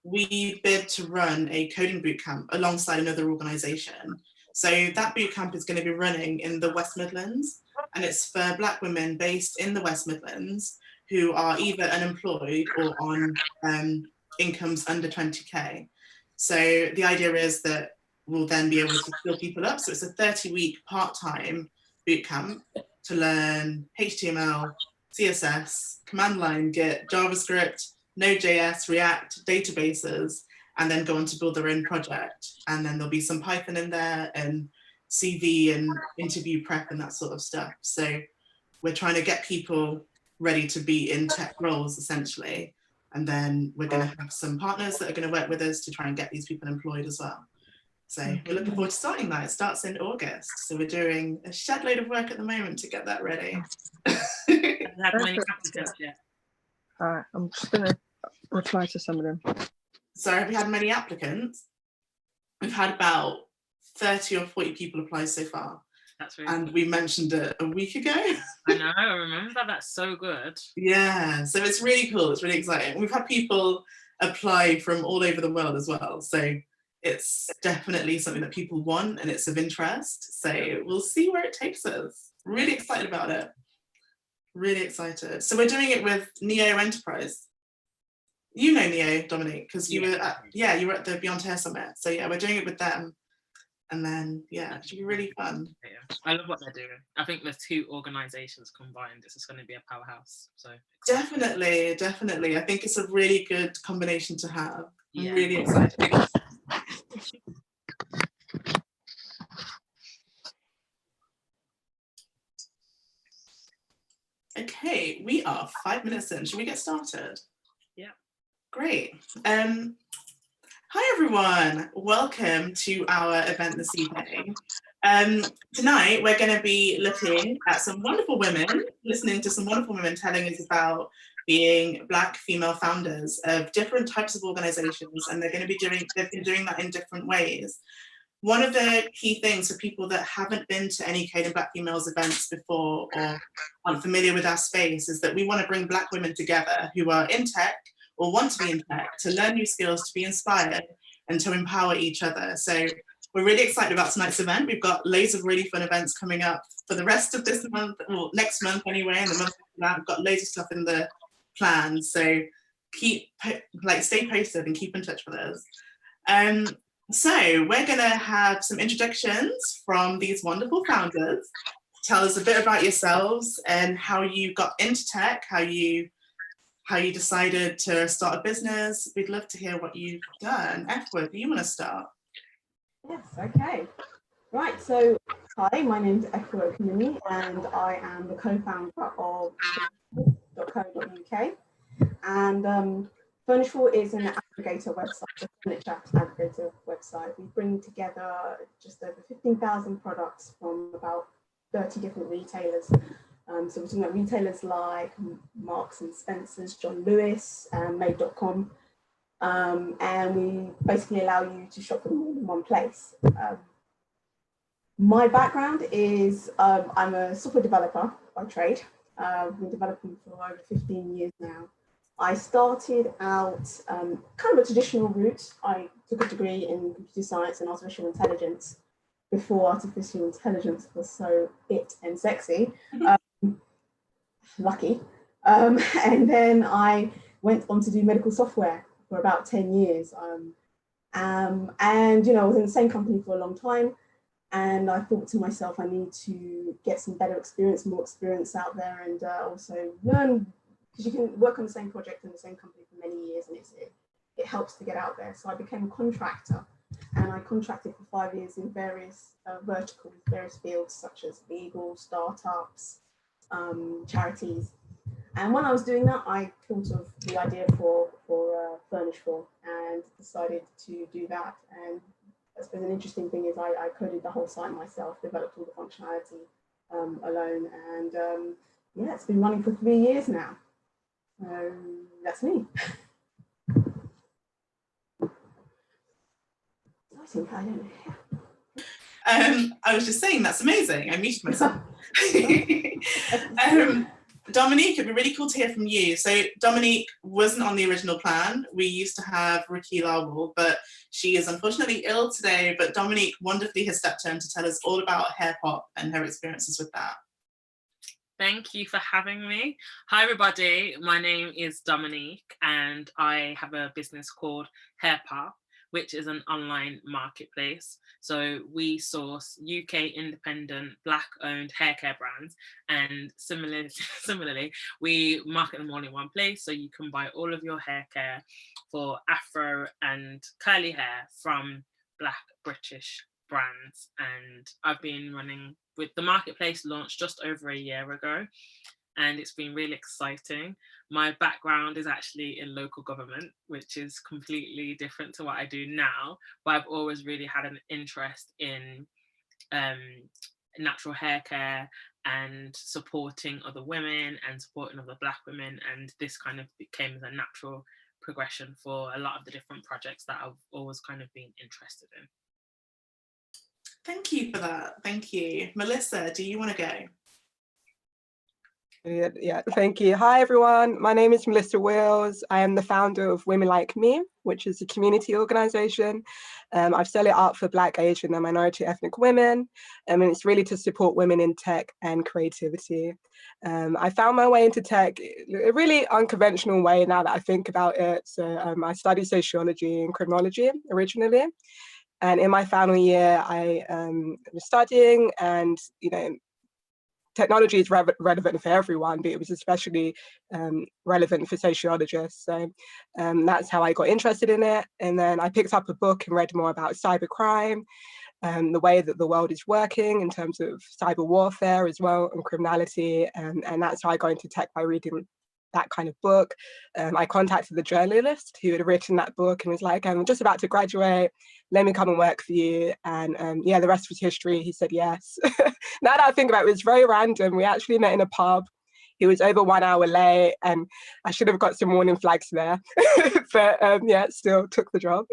we bid to run a coding bootcamp alongside another organisation. So that bootcamp is going to be running in the West Midlands, and it's for Black women based in the West Midlands who are either unemployed or on incomes under 20k. So the idea is that we'll then be able to skill people up. So it's a 30-week part-time bootcamp to learn HTML, CSS, command line, Git, JavaScript, Node.js, React, databases, and then go on to build their own project. And then there'll be some Python in there and CV and interview prep and that sort of stuff. So we're trying to get people ready to be in tech roles, essentially. And then we're going to have some partners that are going to work with us to try and get these people employed as well. So we're looking forward to starting that. It starts in August. So we're doing a shed load of work at the moment to get that ready. Have many applicants yet? I'm just going to reply to some of them. So have we had many applicants? We've had about 30 or 40 people apply so far. That's really and cool. we mentioned it a week ago. I know, I remember that. That's so good. Yeah, so it's really cool. It's really exciting. We've had people apply from all over the world as well. So it's definitely something that people want and it's of interest. So we'll see where it takes us. Really excited about it. Really excited. So we're doing it with Neo Enterprise. You know Neo, Dominique, because you were at the Beyond Hair Summit. So yeah, we're doing it with them. And then, yeah, it should be really fun. Yeah, I love what they're doing. I think the two organisations combined, this is going to be a powerhouse. So definitely, definitely. I think it's a really good combination to have. I'm Yeah. really excited. Okay, we are 5 minutes in. Should we get started? Yeah. Great. Hi everyone, welcome to our event this evening. Tonight we're going to be looking at some wonderful women, listening to some wonderful women telling us about being Black female founders of different types of organisations, and they've been doing that in different ways. One of the key things for people that haven't been to any Coding Black Females events before or aren't familiar with our space is that we want to bring Black women together who are in tech or want to be in tech to learn new skills, to be inspired and to empower each other. So we're really excited about tonight's event. We've got loads of really fun events coming up for the rest of this month, well, next month anyway, and the month after that. We've got loads of stuff in the plans. So stay posted and keep in touch with us. So we're gonna have some introductions from these wonderful founders. Tell us a bit about yourselves and how you got into tech, how you decided to start a business. We'd love to hear what you've done. Efua, do you want to start? Yes, okay. Right, so hi, my name's Efua Akumanyi and I am the co-founder of Furnishful.co.uk. And Furnishful is an aggregator website, a furniture aggregator website. We bring together just over 15,000 products from about 30 different retailers. So we're talking about retailers like Marks and Spencer's, John Lewis, and Made.com. And we basically allow you to shop them all in one place. My background is I'm a software developer by trade. I've been developing for over 15 years now. I started out kind of a traditional route. I took a degree in computer science and artificial intelligence before artificial intelligence was so it and sexy. Lucky. And then I went on to do medical software for about 10 years. And, you know, I was in the same company for a long time. And I thought to myself, I need to get some better experience, more experience out there, and also learn, because you can work on the same project in the same company for many years, and it helps to get out there. So I became a contractor, and I contracted for 5 years in various verticals, various fields, such as legal, startups, charities. And when I was doing that, I thought of the idea for Furnishful and decided to do that. And I suppose an interesting thing is I coded the whole site myself, developed all the functionality alone. And yeah, it's been running for 3 years now. That's me. I was just saying, that's amazing. I muted myself. Dominique, it'd be really cool to hear from you. So Dominique wasn't on the original plan. We used to have Ricky Lowell, but she is unfortunately ill today. But Dominique wonderfully has stepped in to tell us all about Hairpopp and her experiences with that. Thank you for having me. Hi, everybody. My name is Dominique, and I have a business called Hairpopp, which is an online marketplace. So we source UK independent Black-owned hair care brands, and similarly, we market them all in one place. So you can buy all of your hair care for afro and curly hair from Black British brands. And I've been running with the marketplace, launched just over a year ago, and it's been really exciting. My background is actually in local government, which is completely different to what I do now, but I've always really had an interest in natural hair care and supporting other women and supporting other Black women, and this kind of became as a natural progression for a lot of the different projects that I've always kind of been interested in. Thank you for that. Thank you. Melissa, do you want to go? Yeah, thank you. Hi, everyone. My name is Melissa Wills. I am the founder of Women Like Me, which is a community organisation. I've set it up for Black, Asian and minority ethnic women, and it's really to support women in tech and creativity. I found my way into tech a really unconventional way now that I think about it. So I studied sociology and criminology originally. And in my final year, I was studying, and technology is relevant for everyone, but it was especially relevant for sociologists. So that's how I got interested in it. And then I picked up a book and read more about cybercrime, the way that the world is working in terms of cyber warfare as well, and criminality. And that's how I got into tech, by reading that kind of book. I contacted the journalist who had written that book and was like, I'm just about to graduate, let me come and work for you. And yeah, the rest was history. He said yes. Now that I think about it, it was very random. We actually met in a pub. He was over 1 hour late, and I should have got some warning flags there. But yeah, still took the job.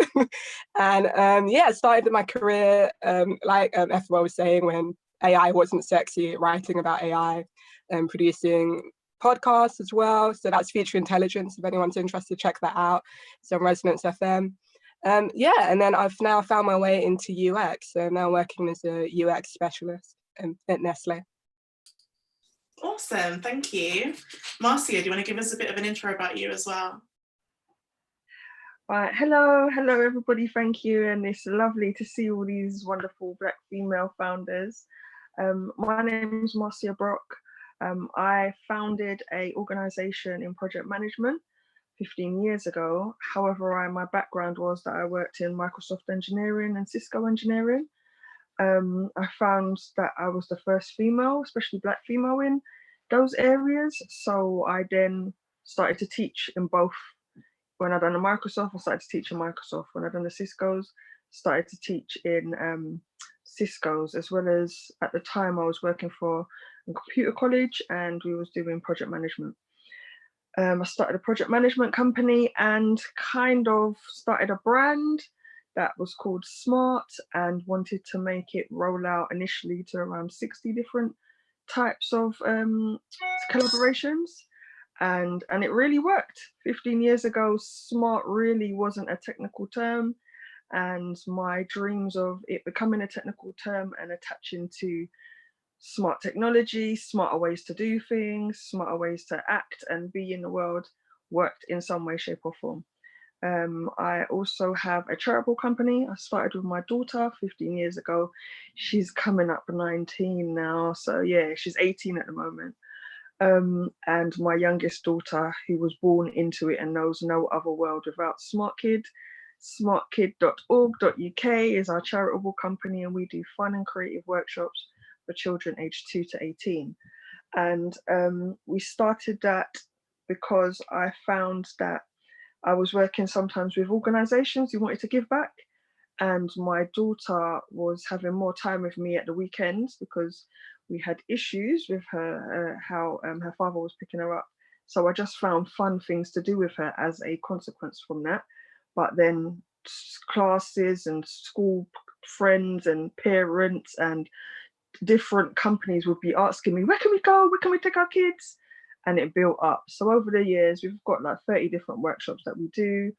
And yeah, started my career, like Efua was saying, when AI wasn't sexy, writing about AI and producing podcasts as well. So that's Future Intelligence. If anyone's interested, check that out. It's on Resonance FM. Yeah, and then I've now found my way into UX. So I'm now working as a UX specialist at Nestle. Awesome, thank you. Marcia, do you want to give us a bit of an intro about you as well? Right, hello everybody, thank you. And it's lovely to see all these wonderful Black female founders. My name is Marcia Brock. I founded an organisation in project management 15 years ago. However, my background was that I worked in Microsoft engineering and Cisco engineering. I found that I was the first female, especially Black female, in those areas. So I then started to teach in both. When I done the Microsoft, I started to teach in Microsoft. When I done the Cisco's, started to teach in Cisco's, as well as at the time I was working for a computer college and we was doing project management. I started a project management company and kind of started a brand that was called Smart, and wanted to make it roll out initially to around 60 different types of collaborations. And it really worked. 15 years ago, smart really wasn't a technical term, and my dreams of it becoming a technical term and attaching to smart technology, smarter ways to do things, smarter ways to act and be in the world worked in some way, shape or form. I also have a charitable company. I started with my daughter 15 years ago. She's coming up 19 now. So yeah, she's 18 at the moment. And my youngest daughter, who was born into it and knows no other world without Smart Kid. Smartkid.org.uk is our charitable company, and we do fun and creative workshops for children aged 2 to 18. And we started that because I found that I was working sometimes with organisations who wanted to give back, and my daughter was having more time with me at the weekends because we had issues with her, how her father was picking her up. So I just found fun things to do with her as a consequence from that. But then classes and school friends and parents and different companies would be asking me, where can we go? Where can we take our kids? and it built up. So over the years, we've got like 30 different workshops that we do,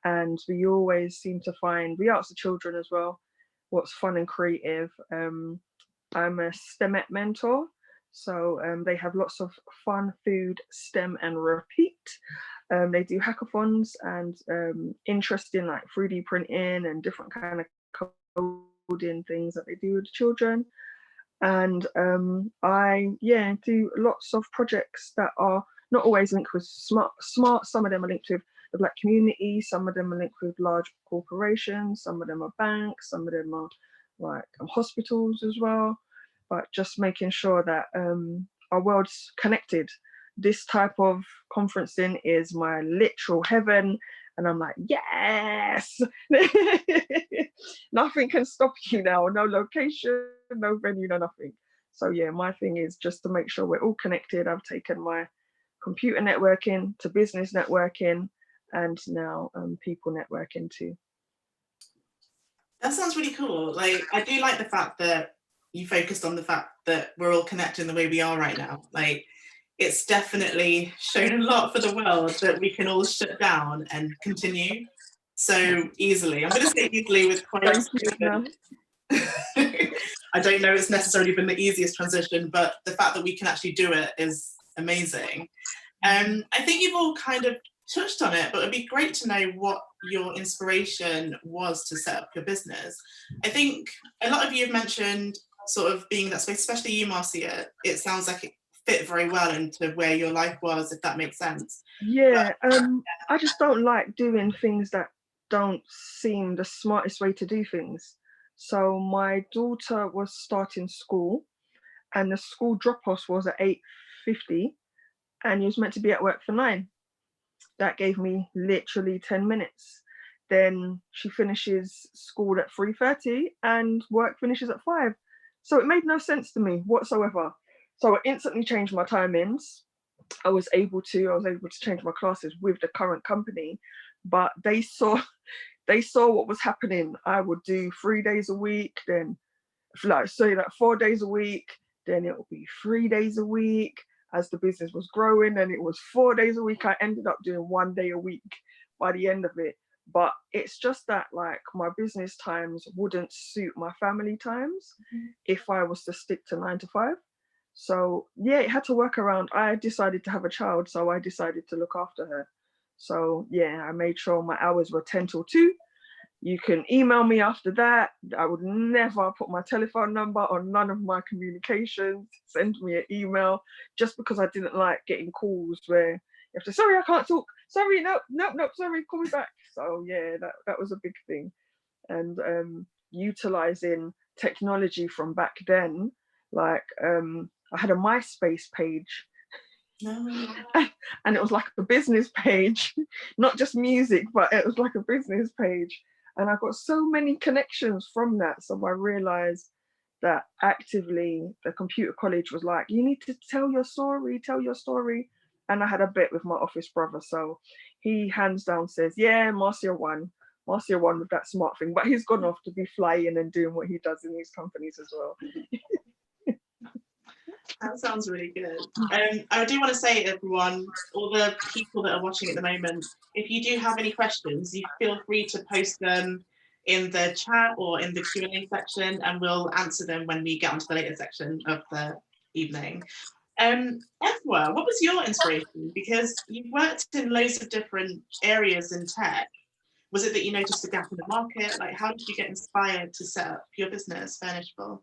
and we always seem to find, we ask the children as well, what's fun and creative. I'm a STEM mentor, so they have lots of fun, food, STEM and repeat. They do hackathons and interest in like 3D printing and different kind of coding things that they do with the children. And I do lots of projects that are not always linked with smart. Some of them are linked with the Black community, some of them are linked with large corporations, some of them are banks, some of them are like hospitals as well. But just making sure that our world's connected. This type of conferencing is my literal heaven, and I'm like, yes. Nothing can stop you now. No location, no venue, no nothing. So yeah, my thing is just to make sure we're all connected. I've taken my computer networking to business networking, and now people networking too. That sounds really cool. Like, I do like the fact that you focused on the fact that we're all connected in the way we are right now. Like, it's definitely shown a lot for the world that we can all shut down and continue so easily. I'm going to say easily with quite I don't know it's necessarily been the easiest transition, but the fact that we can actually do it is amazing. I think you've all kind of touched on it, but it'd be great to know what your inspiration was to set up your business. I think a lot of you have mentioned sort of being that space, especially you, Marcia. It sounds like it fit very well into where your life was, if that makes sense. Yeah, I just don't like doing things that don't seem the smartest way to do things. So my daughter was starting school, and the school drop-off was at 8:50, and he was meant to be at work for 9. That gave me literally 10 minutes. Then she finishes school at 3:30 and work finishes at 5. So it made no sense to me whatsoever. So I instantly changed my timings. I was able to change my classes with the current company, but they saw what was happening. I would do 3 days a week, then like say that 4 days a week, then it would be 3 days a week. As the business was growing, and it was 4 days a week. I ended up doing 1 day a week by the end of it. But it's just that like my business times wouldn't suit my family times if I was to stick to 9 to 5. So yeah, it had to work around. I decided to have a child, so I decided to look after her. So yeah, I made sure my hours were 10 till 2. You can email me after that. I would never put my telephone number on none of my communications. Send me an email, just because I didn't like getting calls where you have to, sorry, I can't talk. Sorry, no, sorry, call me back. So yeah, that was a big thing. And utilizing technology from back then, like I had a MySpace page. And it was like a business page, not just music, but it was like a business page. And I got so many connections from that. So I realized that actively the computer college was like, you need to tell your story. And I had a bet with my office brother. So he hands down says, yeah, Marcia won with that smart thing. But he's gone off to be flying and doing what he does in these companies as well. That sounds really good. I do want to say, everyone, all the people that are watching at the moment, if you do have any questions, you feel free to post them in the chat or in the Q&A section, and we'll answer them when we get onto the later section of the evening. Efua, what was your inspiration? Because you've worked in loads of different areas in tech. Was it that you noticed a gap in the market? Like, how did you get inspired to set up your business, Furnishful?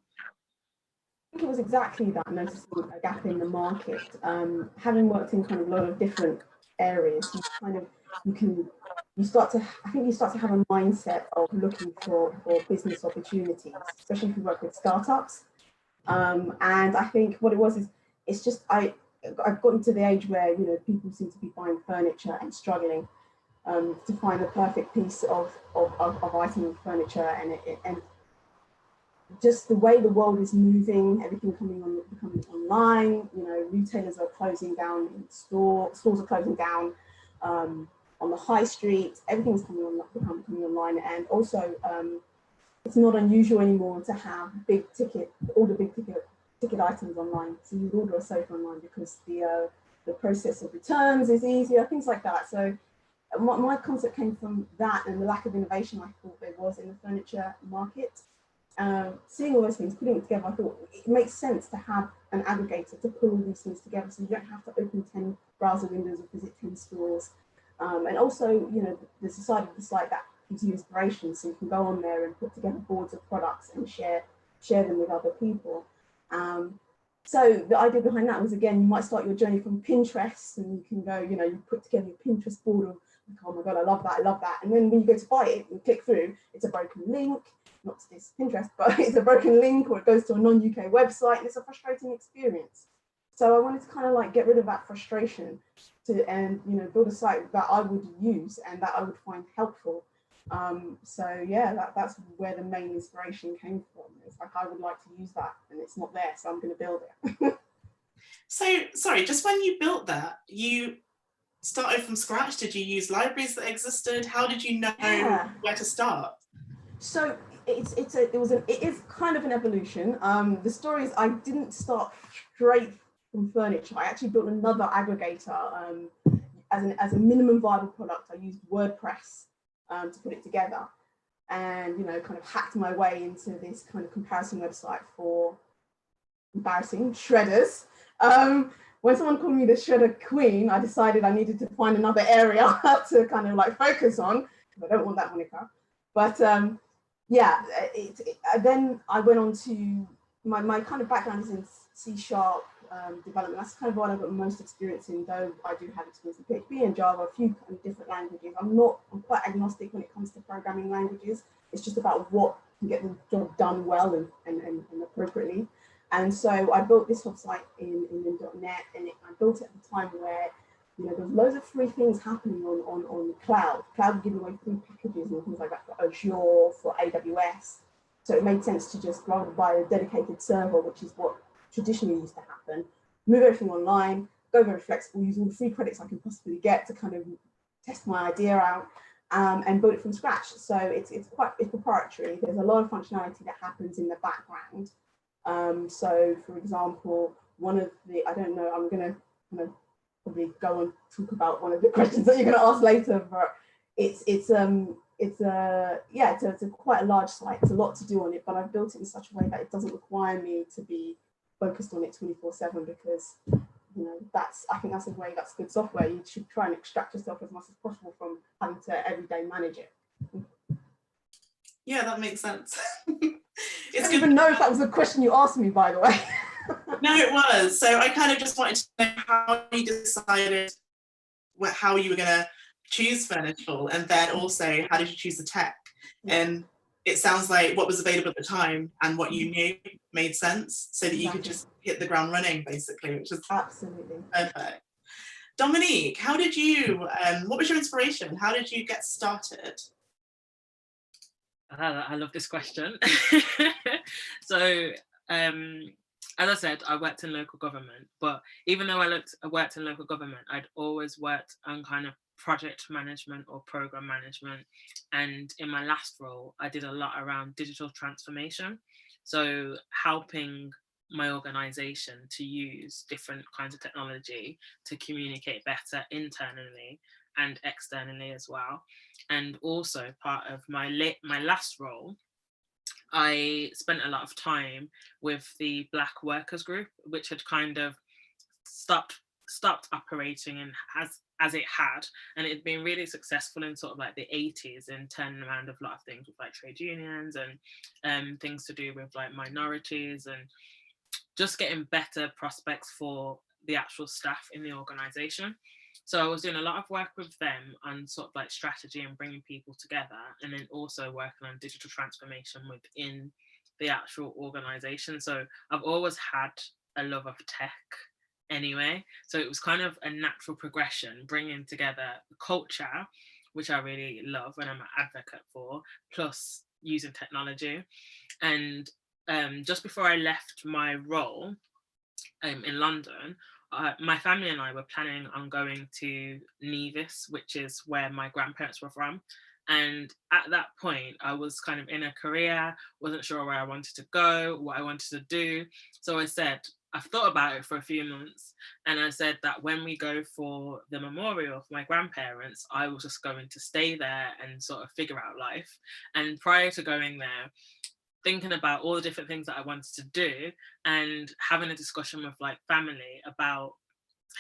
I think it was exactly that, noticing a gap in the market. Having worked in kind of a lot of different areas, you start to have a mindset of looking for business opportunities, especially if you work with startups. And I think what it was is, it's just I've gotten to the age where people seem to be buying furniture and struggling to find the perfect piece of item of furniture, and just the way the world is moving, everything becoming online. Retailers are closing down, stores are closing down on the high street. Everything's coming online, and also it's not unusual anymore to have order big ticket items online. So you would order a sofa online because the the process of returns is easier, things like that. So my concept came from that and the lack of innovation I thought there was in the furniture market. Seeing all those things, putting it together, I thought it makes sense to have an aggregator to pull all these things together, so you don't have to open 10 browser windows or visit 10 stores. And also, you know, there's a side of the site that gives you inspiration, so you can go on there and put together boards of products and share them with other people. So the idea behind that was, again, you might start your journey from Pinterest, and you can go, you know, you put together your Pinterest board of, like, oh my God, I love that. And then when you go to buy it, you click through, it's a broken link, not to this Pinterest, but it's a broken link, or it goes to a non-UK website, and it's a frustrating experience. So I wanted to kind of like get rid of that frustration and, you know, build a site that I would use and that I would find helpful. So yeah, that's where the main inspiration came from. It's like, I would like to use that and it's not there, so I'm going to build it. So, sorry, just when you built that, you started from scratch? Did you use libraries that existed? How did you know where to start? So it is kind of an evolution. The story is, I didn't start straight from furniture. I actually built another aggregator as a minimum viable product. I used WordPress to put it together, and, you know, kind of hacked my way into this kind of comparison website for, embarrassing, shredders. When someone called me the shredder queen, I decided I needed to find another area to kind of like focus on, because I don't want that moniker. But yeah, then I went on to, my kind of background is in C# development. That's kind of what I've got most experience in, though I do have experience in PHP and Java, a few kind of different languages. I'm quite agnostic when it comes to programming languages. It's just about what can get the job done well and appropriately. And so I built this website in .NET, and I built it at the time where, you know, there's loads of free things happening on the cloud. Cloud would give away free packages and things like that for Azure, for AWS. So it made sense to just rather buy a dedicated server, which is what traditionally used to happen, move everything online, go very flexible, use all the free credits I can possibly get to kind of test my idea out, and build it from scratch. So it's proprietary. There's a lot of functionality that happens in the background. So for example, one of the, I don't know, I'm gonna kind of probably go and talk about one of the questions that you're gonna ask later, but it's quite a large site. It's a lot to do on it, but I've built it in such a way that it doesn't require me to be focused on it 24/7, because, you know, I think that's the way, that's good software. You should try and extract yourself as much as possible from having to everyday manage it. Yeah, that makes sense. I don't even know if that was a question you asked me, by the way. No, it was. So I kind of just wanted to know how you decided how you were going to choose Furnishful, and then also how did you choose the tech? And it sounds like what was available at the time and what you knew made sense, so that you could just hit the ground running, basically, which is absolutely perfect. Dominique, how did you, what was your inspiration? How did you get started? I love this question. So, as I said, I worked in local government, but even though I worked in local government, I'd always worked on kind of project management or program management. And in my last role, I did a lot around digital transformation. So helping my organization to use different kinds of technology to communicate better internally and externally as well. And also part of my last role, I spent a lot of time with the Black Workers Group, which had kind of stopped operating and as it had, and it had been really successful in sort of like the 80s in turning around a lot of things with like trade unions and things to do with like minorities and just getting better prospects for the actual staff in the organization. So I was doing a lot of work with them on sort of like strategy and bringing people together, and then also working on digital transformation within the actual organization. So I've always had a love of tech anyway. So it was kind of a natural progression, bringing together culture, which I really love and I'm an advocate for, plus using technology. And just before I left my role in London, my family and I were planning on going to Nevis, which is where my grandparents were from. And at that point, I was kind of in a career, wasn't sure where I wanted to go, what I wanted to do. So I said, I've thought about it for a few months, and I said that when we go for the memorial for my grandparents, I was just going to stay there and sort of figure out life. And prior to going there, thinking about all the different things that I wanted to do and having a discussion with like family about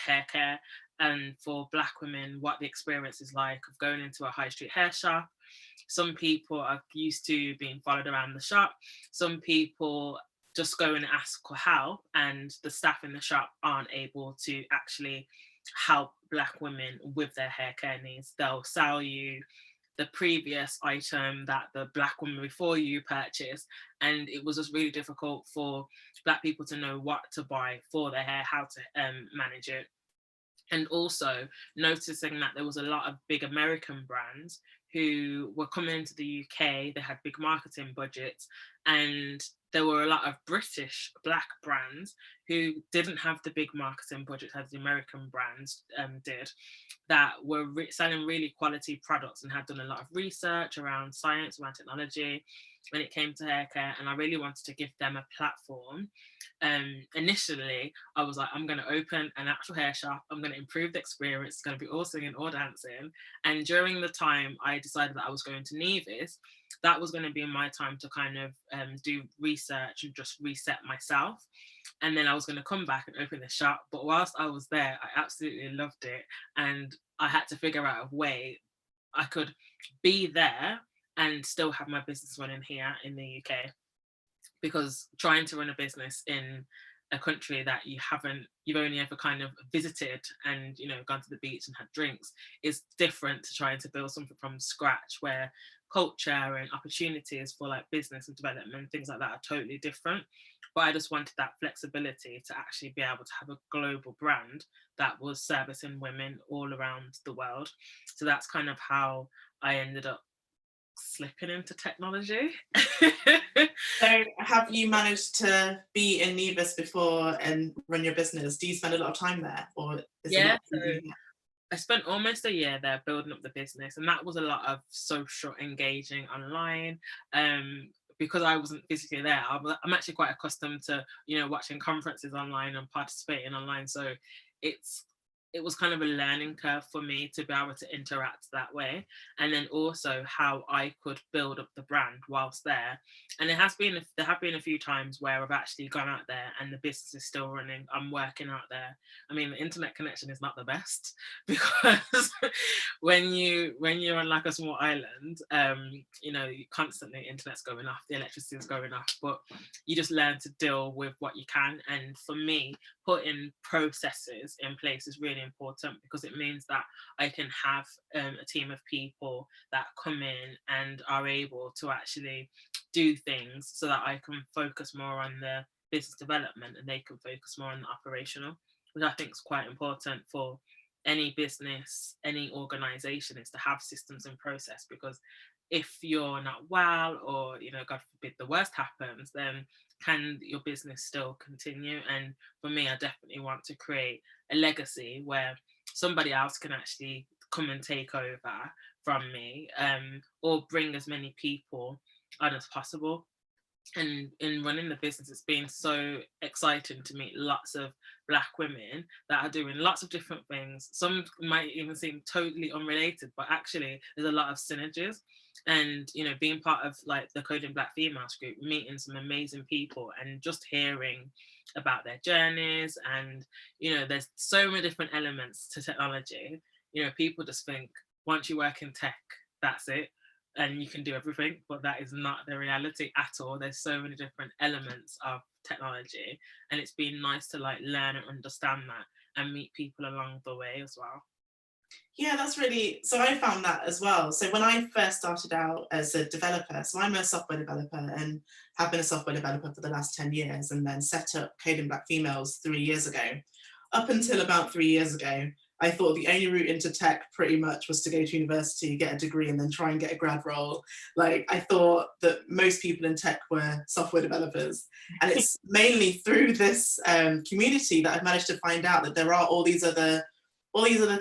hair care, and for Black women, what the experience is like of going into a high street hair shop. Some people are used to being followed around the shop. Some people just go and ask for help, and the staff in the shop aren't able to actually help Black women with their hair care needs. They'll sell you the previous item that the Black woman before you purchased, and it was just really difficult for Black people to know what to buy for their hair, how to manage it. And also noticing that there was a lot of big American brands who were coming into the UK, they had big marketing budgets, and there were a lot of British Black brands who didn't have the big marketing budget as the American brands did, that were selling really quality products and had done a lot of research around science, around technology when it came to hair care. And I really wanted to give them a platform. Initially, I was like, I'm going to open an actual hair shop. I'm going to improve the experience. It's going to be all singing, all dancing. And during the time I decided that I was going to Nevis, that was going to be my time to kind of do research and just reset myself. And then I was going to come back and open the shop. But whilst I was there, I absolutely loved it. And I had to figure out a way I could be there and still have my business running here in the UK. Because trying to run a business in a country that you've only ever kind of visited and, you know, gone to the beach and had drinks is different to trying to build something from scratch, where culture and opportunities for like business and development, things like that, are totally different. But I just wanted that flexibility to actually be able to have a global brand that was servicing women all around the world. So that's kind of how I ended up slipping into technology. So have you managed to be in Nevis before and run your business? Do you spend a lot of time there, or is it not easy? I spent almost a year there building up the business, and that was a lot of social engaging online. Because I wasn't physically there, I'm actually quite accustomed to, you know, watching conferences online and participating online. So it was kind of a learning curve for me to be able to interact that way. And then also how I could build up the brand whilst there. And there have been a few times where I've actually gone out there and the business is still running. I'm working out there. I mean, the internet connection is not the best, because when you're on like a small island, you know, constantly internet's going off, the electricity is going off, but you just learn to deal with what you can. And for me, putting processes in place is really important, because it means that I can have a team of people that come in and are able to actually do things, so that I can focus more on the business development and they can focus more on the operational, which I think is quite important for any business, any organization, is to have systems and process. Because if you're not well, or, you know, God forbid the worst happens, then can your business still continue? And for me, I definitely want to create a legacy where somebody else can actually come and take over from me, or bring as many people on as possible. And in running the business, it's been so exciting to meet lots of Black women that are doing lots of different things. Some might even seem totally unrelated, but actually there's a lot of synergies. And, you know, being part of like the Coding Black Females group, meeting some amazing people and just hearing about their journeys. And, you know, there's so many different elements to technology. You know, people just think once you work in tech, that's it, and you can do everything, but that is not the reality at all. There's so many different elements of technology, and it's been nice to like learn and understand that and meet people along the way as well. Yeah, that's really, so I found that as well. So when I first started out as a developer, so I'm a software developer and have been a software developer for the last 10 years, and then set up Coding Black Females 3 years ago. Up until about 3 years ago, I thought the only route into tech pretty much was to go to university, get a degree, and then try and get a grad role. Like, I thought that most people in tech were software developers. And it's mainly through this community that I've managed to find out that there are all these other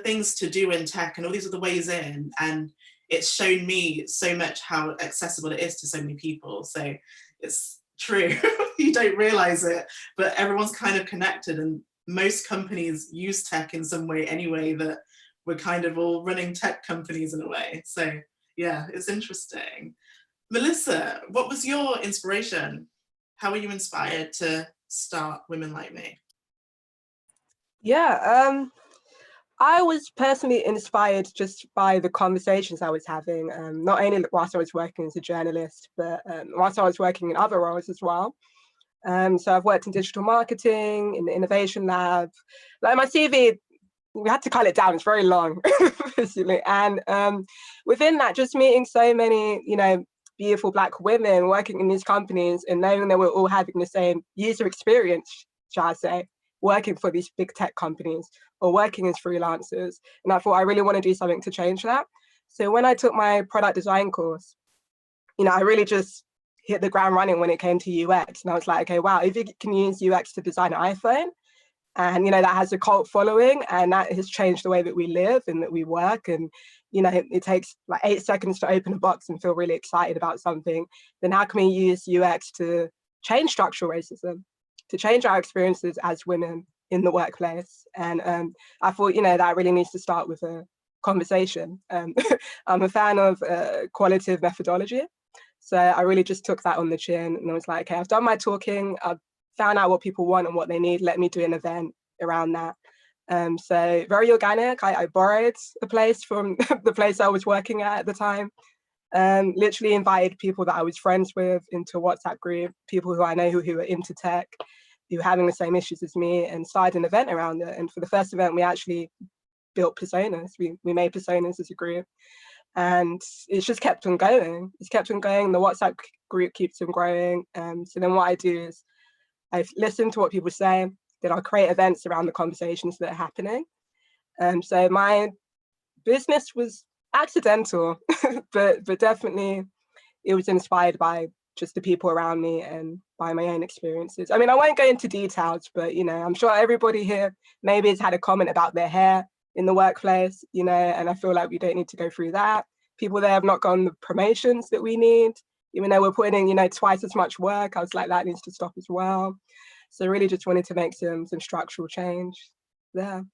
things to do in tech and all these other ways in. And it's shown me so much how accessible it is to so many people. So it's true. you don't realize it, but everyone's kind of connected, and most companies use tech in some way anyway, that we're kind of all running tech companies in a way. So yeah, it's interesting. Melissa, what was your inspiration? How were you inspired to start Women Like Me? Yeah, I was personally inspired just by the conversations I was having, not only whilst I was working as a journalist, but whilst I was working in other roles as well. So I've worked in digital marketing, in the innovation lab. Like my CV, we had to cut it down, it's very long, basically. And within that, just meeting so many, you know, beautiful Black women working in these companies and knowing that we're all having the same user experience, shall I say, working for these big tech companies or working as freelancers. And I thought I really want to do something to change that. So when I took my product design course, you know, I really just hit the ground running when it came to UX. And I was like, okay, wow, if you can use UX to design an iPhone, and, you know, that has a cult following, and that has changed the way that we live and that we work. And, you know, it takes like 8 seconds to open a box and feel really excited about something. Then how can we use UX to change structural racism, to change our experiences as women in the workplace? And I thought, you know, that really needs to start with a conversation. I'm a fan of qualitative methodology. So I really just took that on the chin, and I was like, okay, I've done my talking, I've found out what people want and what they need, let me do an event around that. So very organic. I borrowed a place from the place I was working at the time. Literally invited people that I was friends with into a WhatsApp group, people who I know who are into tech, who were having the same issues as me, and started an event around it. And for the first event, we actually built personas. We made personas as a group. And it's just kept on going. It's kept on going. The WhatsApp group keeps on growing. So then what I do is I listen to what people say, then I'll create events around the conversations that are happening. So my business was accidental, but definitely it was inspired by just the people around me and by my own experiences. I mean, I won't go into details, but, you know, I'm sure everybody here maybe has had a comment about their hair in the workplace, you know, and I feel like we don't need to go through that. People there have not gotten the promotions that we need, even though we're putting in, you know, twice as much work. I was like, that needs to stop as well. So really just wanted to make some structural change there.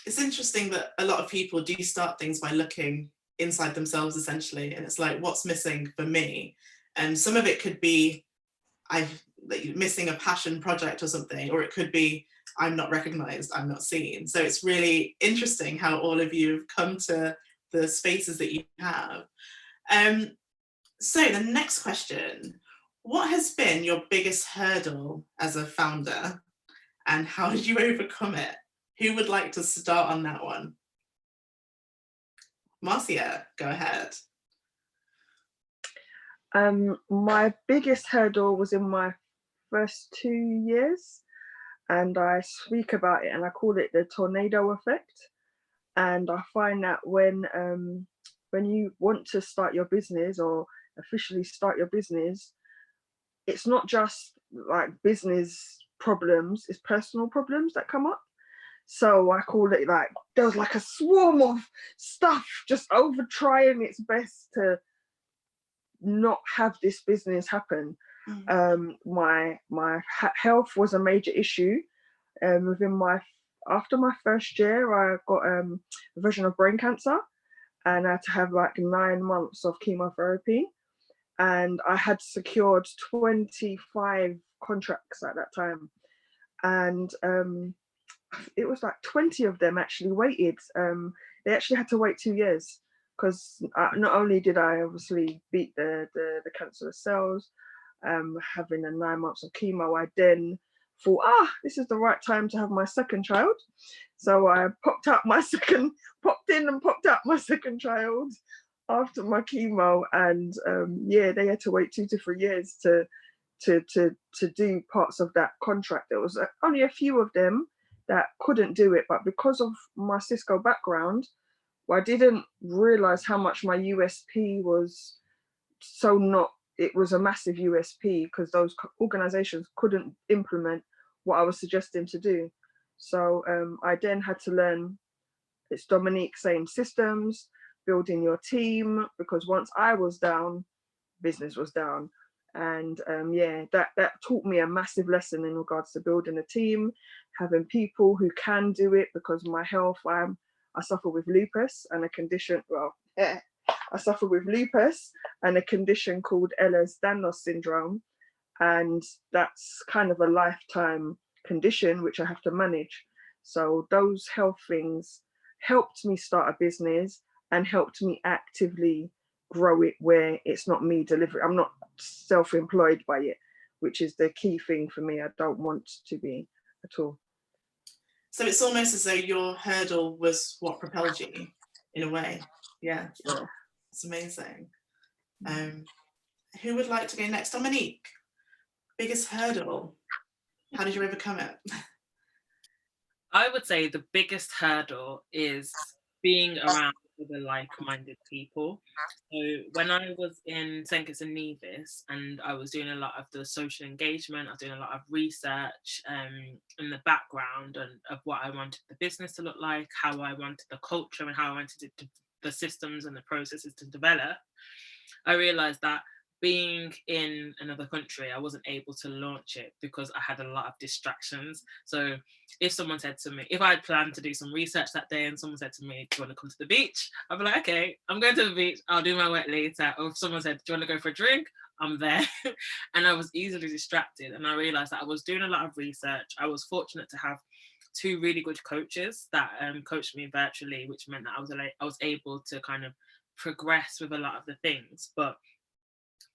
It's interesting that a lot of people do start things by looking inside themselves, essentially, and it's like, what's missing for me? And some of it could be missing a passion project or something, or it could be I'm not recognized, I'm not seen. So it's really interesting how all of you have come to the spaces that you have. So the next question, what has been your biggest hurdle as a founder, and how did you overcome it? Who would like to start on that one? Marcia, go ahead. My biggest hurdle was in my first 2 years, and I speak about it and I call it the tornado effect. And I find that when you want to start your business or officially start your business, it's not just like business problems, it's personal problems that come up. So I call it like, there was like a swarm of stuff just over trying its best to not have this business happen. My health was a major issue. After my first year, I got a version of brain cancer, and I had to have like 9 months of chemotherapy. And I had secured 25 contracts at that time, and it was like 20 of them actually waited. They actually had to wait 2 years, because not only did I obviously beat the cancerous cells, having the 9 months of chemo, I then thought, this is the right time to have my second child. So I popped in and popped out my second child after my chemo, and yeah, they had to wait 2 to 3 years to do parts of that contract. There was only a few of them that couldn't do it, but because of my Cisco background, I didn't realize how much my USP was. It was a massive USP, because those organizations couldn't implement what I was suggesting to do. So I then had to learn, it's Dominique saying, systems, building your team, because once I was down, business was down. And yeah, that taught me a massive lesson in regards to building a team, having people who can do it, because my health, I suffer with lupus and a condition, I suffer with lupus and a condition called Ehlers-Danlos syndrome. And that's kind of a lifetime condition which I have to manage. So those health things helped me start a business and helped me actively grow it, where it's not me delivering. I'm not self-employed by it, which is the key thing for me. I don't want to be at all. So it's almost as though your hurdle was what propelled you in a way. Yeah. It's amazing. Who would like to go next? Dominique, biggest hurdle. How did you overcome it? I would say the biggest hurdle is being around other like-minded people. So when I was in St. Kitts and Nevis and I was doing a lot of the social engagement, I was doing a lot of research in the background and of what I wanted the business to look like, how I wanted the culture and how I wanted it to, the systems and the processes to develop, I realized that being in another country, I wasn't able to launch it because I had a lot of distractions. So if someone said to me, if I had planned to do some research that day and someone said to me, do you want to come to the beach? I'd be like, okay, I'm going to the beach. I'll do my work later. Or if someone said, do you want to go for a drink? I'm there. And I was easily distracted. And I realized that I was doing a lot of research. I was fortunate to have two really good coaches that coached me virtually, which meant that I was able to kind of progress with a lot of the things. But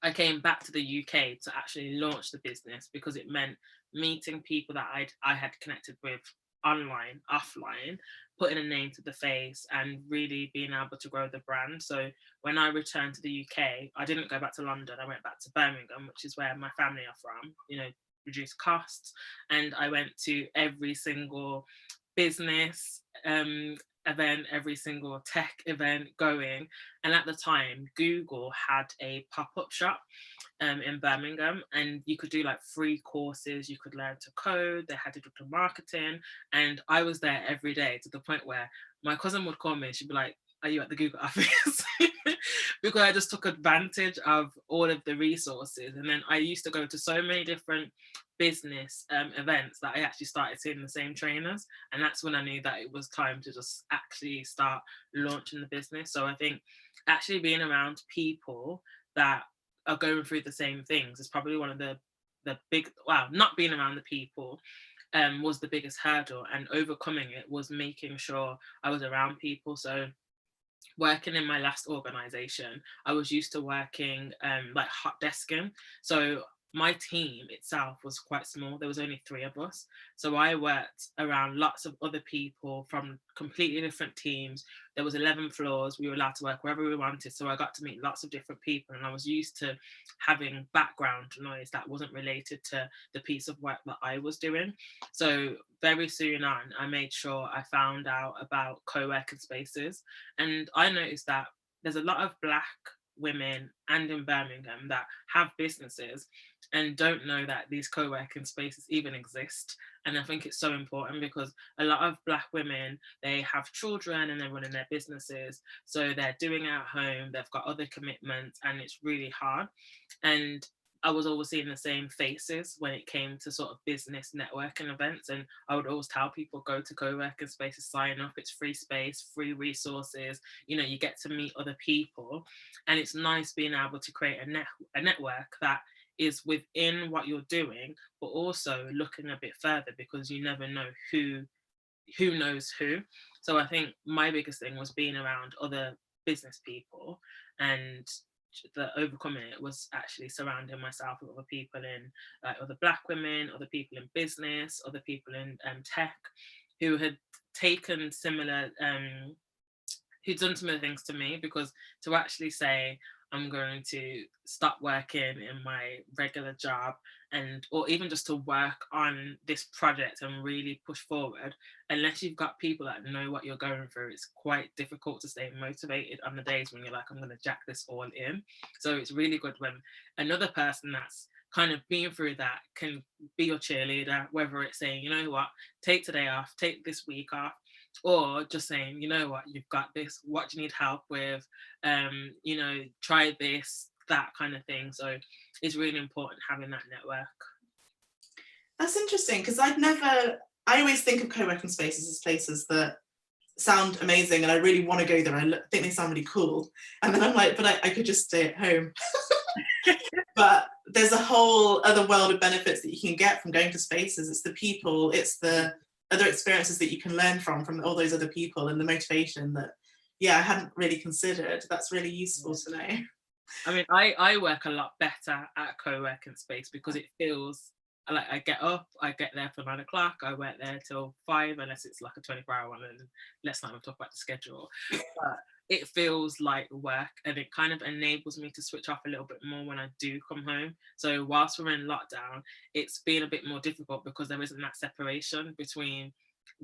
I came back to the UK to actually launch the business because it meant meeting people that I had connected with online, offline, putting a name to the face and really being able to grow the brand. So when I returned to the UK, I didn't go back to London. I went back to Birmingham, which is where my family are from, reduce costs. And I went to every single business event, every single tech event going. And at the time, Google had a pop-up shop in Birmingham, and you could do like free courses. You could learn to code. They had digital marketing, and I was there every day to the point where my cousin would call me and she'd be like, are you at the Google office? Because I just took advantage of all of the resources. And then I used to go to so many different business events that I actually started seeing the same trainers. And that's when I knew that it was time to just actually start launching the business. So I think actually being around people that are going through the same things is probably one of the big, not being around the people was the biggest hurdle, and overcoming it was making sure I was around people. So working in my last organization, I was used to working like hot desking. So my team itself was quite small. There was only 3 of us. So I worked around lots of other people from completely different teams. There was 11 floors. We were allowed to work wherever we wanted. So I got to meet lots of different people, and I was used to having background noise that wasn't related to the piece of work that I was doing. So very soon on, I made sure I found out about co-working spaces. And I noticed that there's a lot of Black women and in Birmingham that have businesses and don't know that these co-working spaces even exist. And I think it's so important because a lot of Black women, they have children and they're running their businesses, so they're doing it at home, they've got other commitments, and it's really hard. And I was always seeing the same faces when it came to sort of business networking events. And I would always tell people, go to co-working spaces, sign up, it's free space, free resources, you get to meet other people. And it's nice being able to create a network that is within what you're doing, but also looking a bit further, because you never know who knows who. So I think my biggest thing was being around other business people, and the overcoming it was actually surrounding myself with other people in other Black women, other people in business, other people in tech who had taken similar who'd done similar things to me. Because to actually say I'm going to stop working in my regular job or even just to work on this project and really push forward, unless you've got people that know what you're going through, it's quite difficult to stay motivated on the days when you're like, I'm going to jack this all in. So it's really good when another person that's kind of been through that can be your cheerleader, whether it's saying, you know what, take today off, take this week off, or just saying, you know what, you've got this, what do you need help with, try this, that kind of thing. So it's really important having that network. That's interesting, because I always think of co-working spaces as places that sound amazing and I really want to go there. I think they sound really cool. And then I'm like, but I could just stay at home. But there's a whole other world of benefits that you can get from going to spaces. It's the people, it's the other experiences that you can learn from all those other people, and the motivation that, I hadn't really considered. That's really useful to know. I mean, I work a lot better at a co-working space because it feels like I get up, I get there for 9 o'clock, I work there till 5, unless it's like a 24-hour one, and let's not even talk about the schedule. But it feels like work, and it kind of enables me to switch off a little bit more when I do come home. So whilst we're in lockdown, it's been a bit more difficult because there isn't that separation between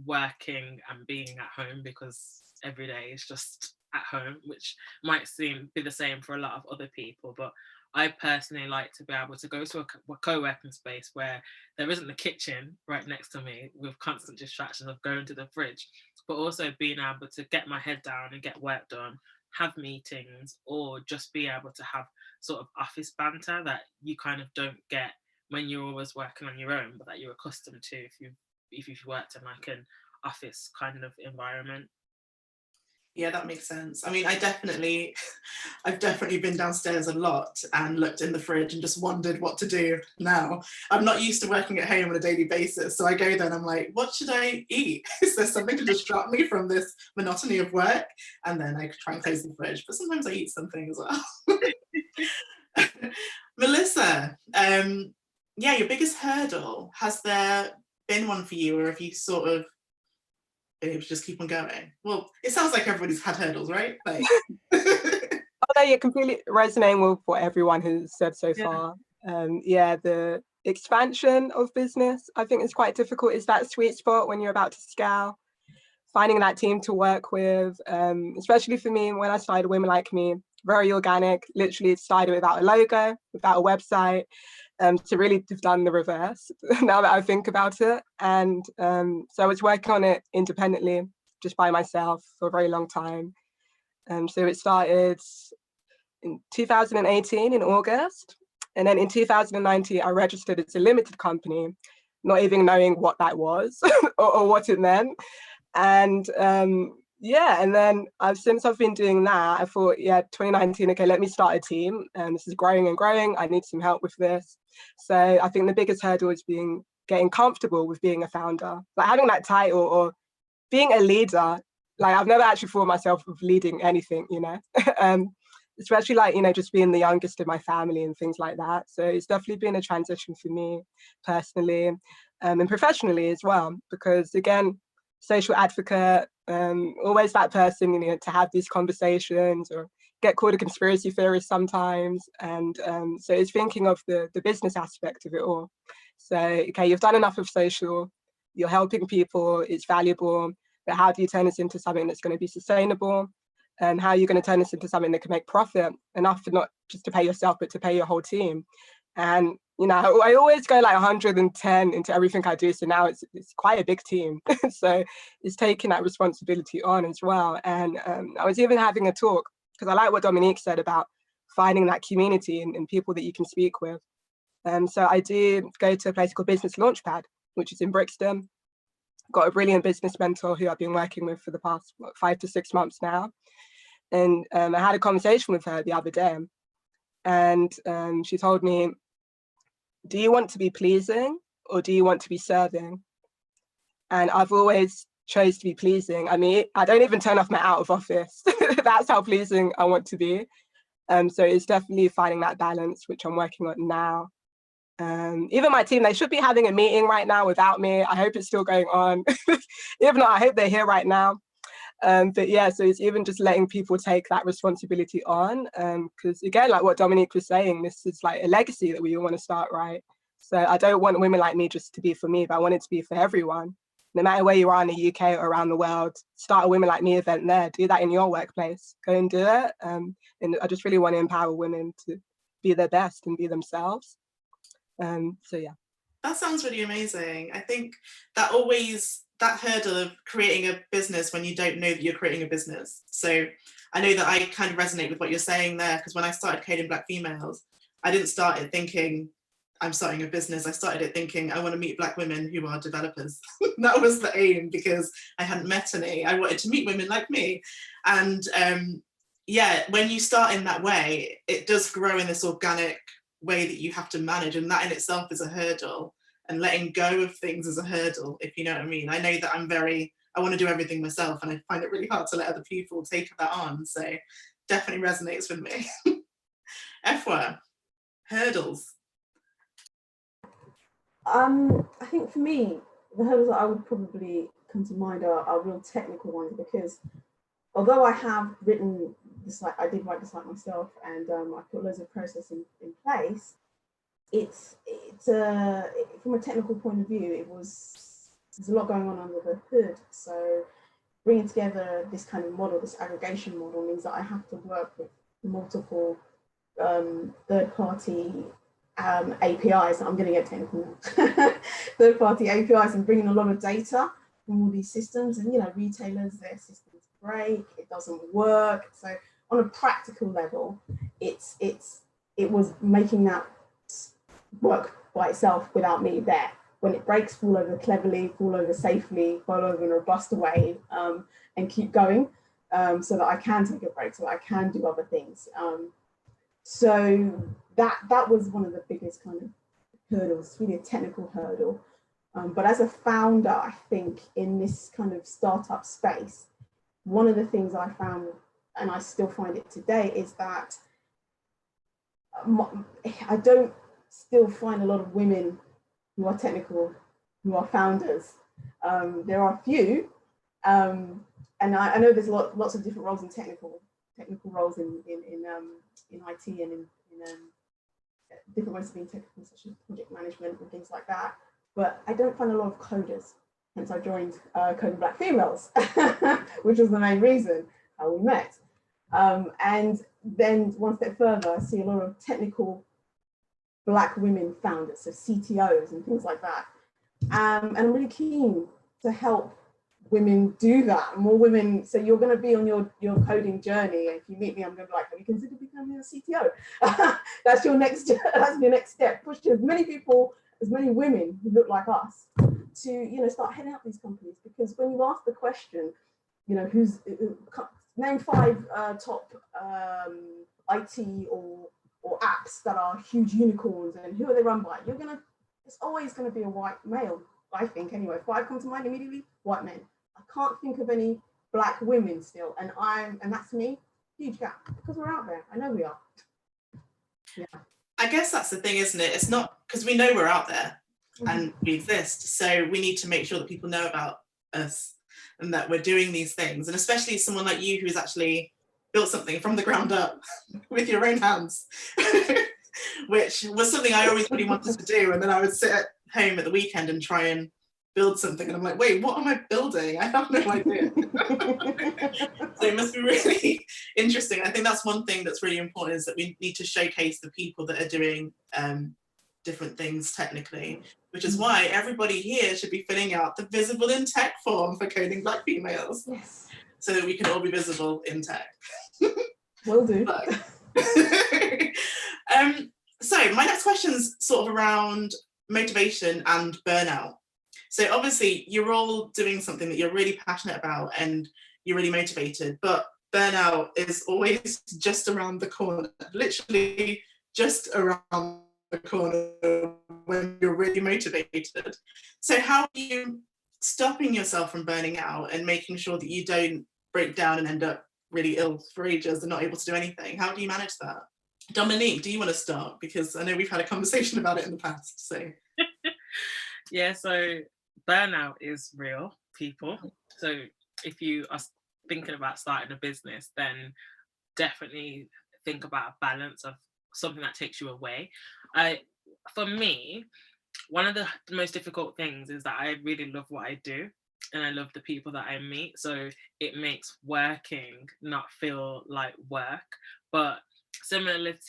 working and being at home, because every day is just at home, which might be the same for a lot of other people. But I personally like to be able to go to a co-working space where there isn't the kitchen right next to me with constant distractions of going to the fridge, but also being able to get my head down and get work done, have meetings, or just be able to have sort of office banter that you kind of don't get when you're always working on your own, but that you're accustomed to if you've worked in like an office kind of environment. Yeah, that makes sense. I mean, I've definitely been downstairs a lot and looked in the fridge and just wondered what to do now. I'm not used to working at home on a daily basis. So I go there and I'm like, what should I eat? Is there something to distract me from this monotony of work? And then I try and close the fridge, but sometimes I eat something as well. Melissa, your biggest hurdle, has there been one for you, or have you sort of been able to just keep on going? Well, it sounds like everybody's had hurdles, right? Like although you're completely resonating with what everyone has said so far. The expansion of business, I think, is quite difficult. Is that sweet spot when you're about to scale, finding that team to work with, especially for me when I started Women Like Me, very organic, literally started without a logo, without a website, to really have done the reverse now that I think about it. And so I was working on it independently, just by myself for a very long time. So it started in 2018 in August. And then in 2019, I registered as a limited company, not even knowing what that was or what it meant. And and then since I've been doing that, I thought, 2019, okay, let me start a team. This is growing and growing. I need some help with this. So I think the biggest hurdle is getting comfortable with being a founder, like having that title or being a leader. Like I've never actually thought myself of leading anything, especially like, just being the youngest of my family and things like that. So it's definitely been a transition for me personally, and professionally as well, because again, social advocate, always that person, to have these conversations or get called a conspiracy theorist sometimes. And so it's thinking of the business aspect of it all. So, okay, you've done enough of social, you're helping people, it's valuable, but how do you turn this into something that's going to be sustainable? And how are you going to turn this into something that can make profit enough for not just to pay yourself, but to pay your whole team? And, I always go like 110 into everything I do. So now it's quite a big team. So it's taking that responsibility on as well. And I was even having a talk, because I like what Dominique said about finding that community and people that you can speak with. So I do go to a place called Business Launchpad, which is in Brixton. Got a brilliant business mentor who I've been working with for the past 5 to 6 months now. And I had a conversation with her the other day, and she told me, do you want to be pleasing or do you want to be serving? And I've always chose to be pleasing. I mean, I don't even turn off my out of office. That's how pleasing I want to be. So it's definitely finding that balance, which I'm working on now. Even my team, they should be having a meeting right now without me. I hope it's still going on. If not, I hope they're here right now. But yeah, so it's even just letting people take that responsibility on, because again, like what Dominique was saying, this is like a legacy that we all want to start, right? So I don't want Women Like Me just to be for me, but I want it to be for everyone. No matter where you are in the UK or around the world, start a Women Like Me event there. Do that in your workplace. Go and do it. And I just really want to empower women to be their best and be themselves. So yeah. That sounds really amazing. I think that always that hurdle of creating a business when you don't know that you're creating a business. So I know that I kind of resonate with what you're saying there, because when I started Coding Black Females, I didn't start it thinking I'm starting a business. I started it thinking I want to meet Black women who are developers. That was the aim, because I hadn't met any. I wanted to meet women like me. And yeah, when you start in that way, it does grow in this organic way that you have to manage, and that in itself is a hurdle, and letting go of things is a hurdle, if you know what I mean. I know that I want to do everything myself, and I find it really hard to let other people take that on, so definitely resonates with me. Efua, hurdles. I think for me, the hurdles that I would probably come to mind are real technical ones, because although I have written the site, I did write the site myself, and I put loads of process in place. It's from a technical point of view, there's a lot going on under the hood. So bringing together this kind of model, this aggregation model, means that I have to work with multiple third-party APIs. I'm going to get technical now. Third-party APIs, and bringing a lot of data from all these systems. And retailers, their systems break, it doesn't work. So on a practical level, it was making that work by itself without me there. When it breaks, fall over cleverly, fall over safely, fall over in a robust way, and keep going, so that I can take a break, so that I can do other things. So that was one of the biggest kind of hurdles, really a technical hurdle. But as a founder, I think in this kind of startup space, one of the things I found, and I still find it today, is that I don't still find a lot of women who are technical, who are founders. There are a few, and I know there's lots of different roles in technical roles in IT and in different ways of being technical, such as project management and things like that. But I don't find a lot of coders. Hence, I joined Coding Black Females, which was the main reason how we met. And then one step further, I see a lot of technical Black women founders, so CTOs and things like that. And I'm really keen to help women do that, more women. So you're going to be on your coding journey. If you meet me, I'm going to be like, have you considered becoming a CTO? That's your next step. Push as many people, as many women who look like us to, start heading up these companies. Because when you ask the question, who's name 5 top IT or apps that are huge unicorns, and who are they run by? It's always going to be a white male, I think, anyway. 5 come to mind immediately, white men. I can't think of any Black women still, and that's me, huge gap, because we're out there. I know we are. Yeah. I guess that's the thing, isn't it? It's not, because we know we're out there and we exist, so we need to make sure that people know about us and that we're doing these things. And especially someone like you, who's actually built something from the ground up with your own hands, which was something I always really wanted to do. And then I would sit at home at the weekend and try and build something, and I'm like, wait, what am I building? I have no idea. So it must be really interesting. I think that's one thing that's really important, is that we need to showcase the people that are doing different things technically, which is why everybody here should be filling out the visible in tech form for Coding Black Females. Yes. So that we can all be visible in tech. Will do. So my next question's sort of around motivation and burnout. So obviously you're all doing something that you're really passionate about and you're really motivated, but burnout is always just around the corner, literally just around the corner when you're really motivated. So how are you stopping yourself from burning out and making sure that you don't break down and end up really ill for ages and not able to do anything? How do you manage that? Dominique, do you want to start? Because I know we've had a conversation about it in the past. So yeah, so burnout is real, people. So if you are thinking about starting a business, then definitely think about a balance of something that takes you away. For me, one of the most difficult things is that I really love what I do and I love the people that I meet. So it makes working not feel like work. But similarly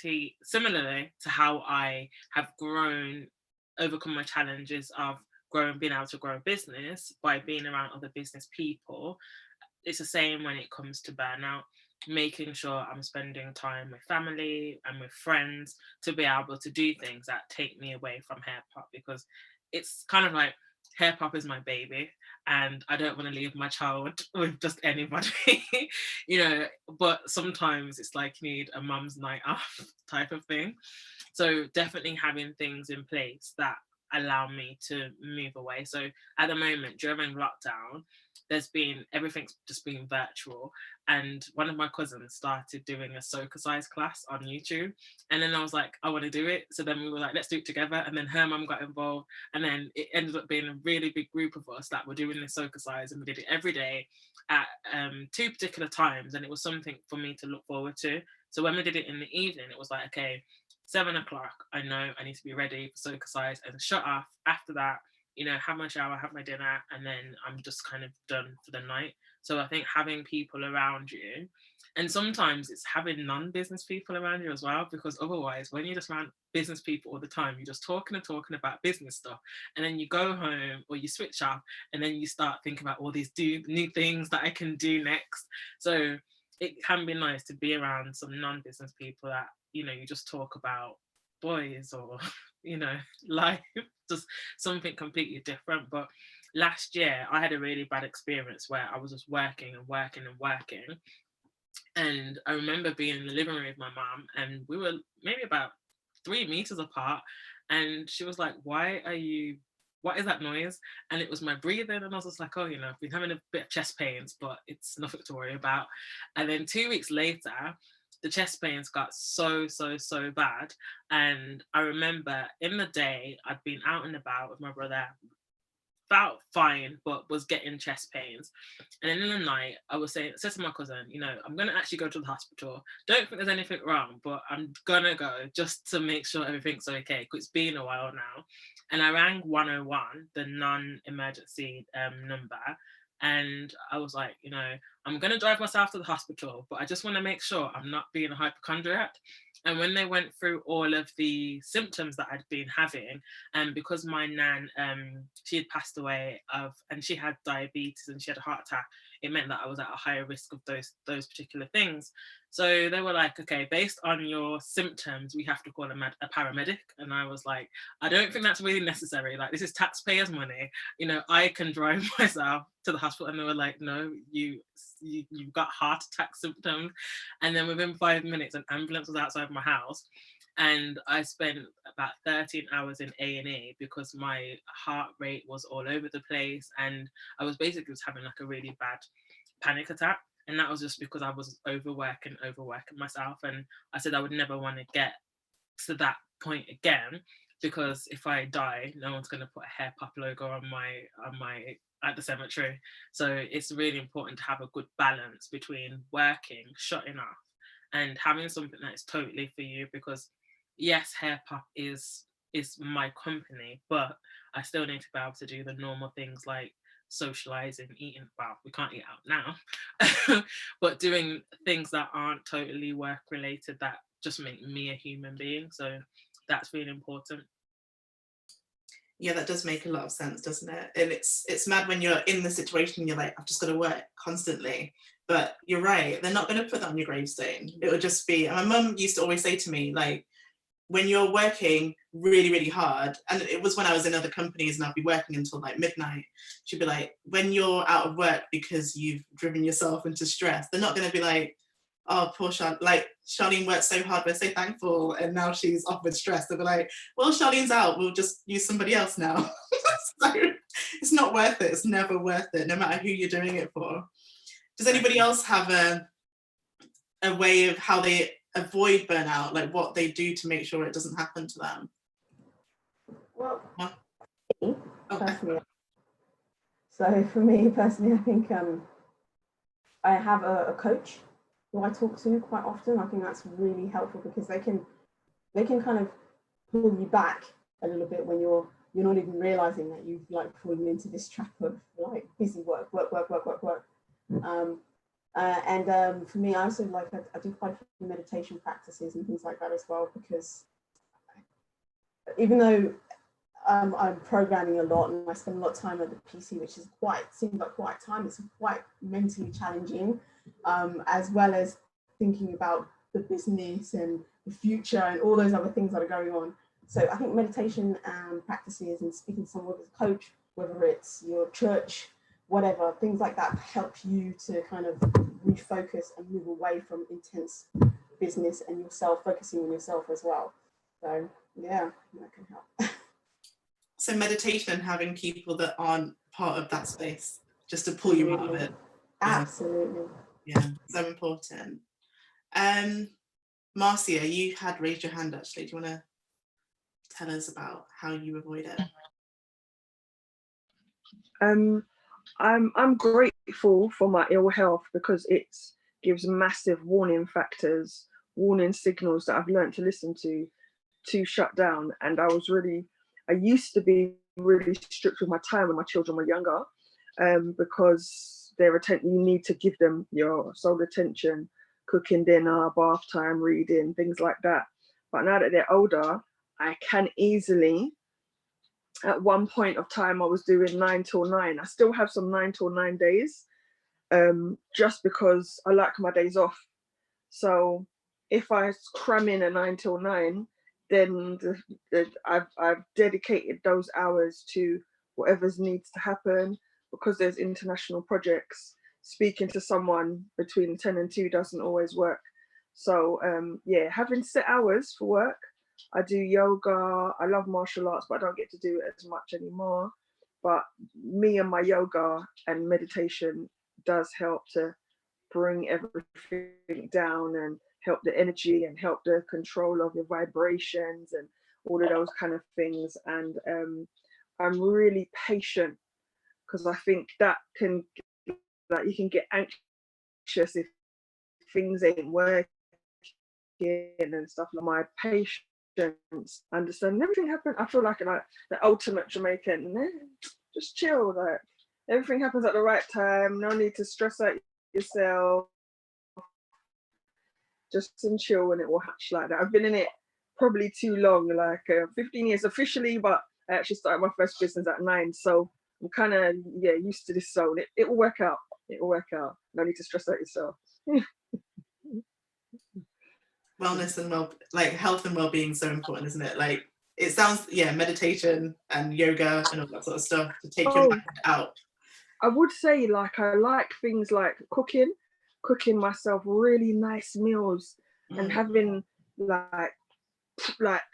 to how I have grown, overcome my challenges of being able to grow a business by being around other business people. It's the same when it comes to burnout, making sure I'm spending time with family and with friends to be able to do things that take me away from Hairpopp, because it's kind of like Hairpopp is my baby and I don't want to leave my child with just anybody, you know, but sometimes it's like you need a mum's night off type of thing. So definitely having things in place that allow me to move away. So at the moment, during lockdown, everything's just been virtual, and one of my cousins started doing a soca size class on YouTube, and then I was like, I want to do it. So then we were like, let's do it together, and then her mum got involved, and then it ended up being a really big group of us that were doing this soca size, and we did it every day at 2 particular times, and it was something for me to look forward to. So when we did it in the evening, it was like, okay, 7 o'clock, I know I need to be ready for soca size and shut off. After that, you know, have my shower, have my dinner, and then I'm just kind of done for the night. So I think having people around you, and sometimes it's having non-business people around you as well, because otherwise when you're just around business people all the time, you're just talking about business stuff, and then you go home or you switch off, and then you start thinking about all these new things that I can do next. So it can be nice to be around some non-business people that, you know, you just talk about boys or, you know, life, just something completely different. But last year I had a really bad experience where I was just working and working and working. And I remember being in the living room with my mom, and we were maybe about 3 meters apart. And she was like, what is that noise? And it was my breathing. And I was just like, oh, you know, I've been having a bit of chest pains, but it's nothing to worry about. And then 2 weeks later, the chest pains got so bad. And I remember in the day, I'd been out and about with my brother, felt fine, but was getting chest pains. And then in the night, I said to my cousin, you know, I'm going to actually go to the hospital. Don't think there's anything wrong, but I'm going to go just to make sure everything's okay, because it's been a while now. And I rang 101, the non-emergency number. And I was like, you know, I'm going to drive myself to the hospital, but I just want to make sure I'm not being a hypochondriac. And when they went through all of the symptoms that I'd been having, and because my nan, she had passed away and she had diabetes and she had a heart attack, it meant that I was at a higher risk of those particular things. So they were like, okay, based on your symptoms, we have to call a paramedic. And I was like, I don't think that's really necessary. Like, this is taxpayers' money. You know, I can drive myself to the hospital. And they were like, no, you've got heart attack symptoms. And then within 5 minutes, an ambulance was outside my house. And I spent about 13 hours in A&E because my heart rate was all over the place. And I was basically just having like a really bad panic attack. And that was just because I was overworking myself. And I said I would never want to get to that point again, because if I die, no one's going to put a Hairpopp logo on my at the cemetery. So it's really important to have a good balance between working, shutting off, and having something that is totally for you. Because yes, Hairpopp is my company, but I still need to be able to do the normal things like socializing, eating. Well, we can't eat out now, but doing things that aren't totally work related, that just make me a human being. So that's really important. Yeah, that does make a lot of sense, doesn't it? And it's mad when you're in the situation, you're like, I've just got to work constantly. But you're right, they're not going to put that on your gravestone. It would just be, and my mum used to always say to me, like, when you're working really, really hard, and it was when I was in other companies and I'd be working until like midnight, she'd be like, when you're out of work because you've driven yourself into stress, they're not going to be like, oh, poor Charlene, like, Charlene worked so hard, we're so thankful, and now she's off with stress. They'll be like, well, Charlene's out, we'll just use somebody else now. So it's not worth it. It's never worth it, no matter who you're doing it for. Does anybody else have a way of how they avoid burnout, like what they do to make sure it doesn't happen to them? Well, Okay. personally, so for me personally, I think I have a coach who I talk to quite often. I think that's really helpful because they can kind of pull you back a little bit when you're not even realizing that you've like fallen into this trap of like busy work. And for me, I also I do quite a few meditation practices and things like that as well, because even though I'm programming a lot, and I spend a lot of time at the PC, which is seems like quite time. It's quite mentally challenging, as well as thinking about the business and the future and all those other things that are going on. So I think meditation practices and speaking to someone as a coach, whether it's your church, whatever, things like that help you to kind of refocus and move away from intense business and yourself, focusing on yourself as well. So yeah, that can help. So meditation and having people that aren't part of that space, just to pull you out of it. Absolutely. Yeah, so important. Marcia, you had raised your hand actually. Do you want to tell us about how you avoid it? I'm grateful for my ill health because it gives massive warning factors, warning signals that I've learned to listen to shut down. And I used to be really strict with my time when my children were younger, because you need to give them your sole attention, cooking dinner, bath time, reading, things like that. But now that they're older, I can easily, at one point of time I was doing 9 till 9. I still have some 9 till 9 days, just because I like my days off. So if I cram in a 9 till 9, then I've dedicated those hours to whatever's needs to happen, because there's international projects. Speaking to someone between 10 and 2 doesn't always work. So yeah, having set hours for work. I do yoga. I love martial arts, but I don't get to do it as much anymore. But me and my yoga and meditation does help to bring everything down and help the energy and help the control of your vibrations and all of those kind of things. And I'm really patient, because I think that you can get anxious if things ain't working and stuff. Like my patience, understand everything happens. I feel like the ultimate Jamaican. Just chill, like everything happens at the right time. No need to stress out yourself. Just chill and it will hatch like that. I've been in it probably too long, like 15 years officially, but I actually started my first business at 9. So I'm kind of, used to this zone. It will work out. It will work out. No need to stress out yourself. Wellness and health and well-being is so important, isn't it? Like it sounds, meditation and yoga and all that sort of stuff to take your mind out. I would say I like things like cooking myself really nice meals and having like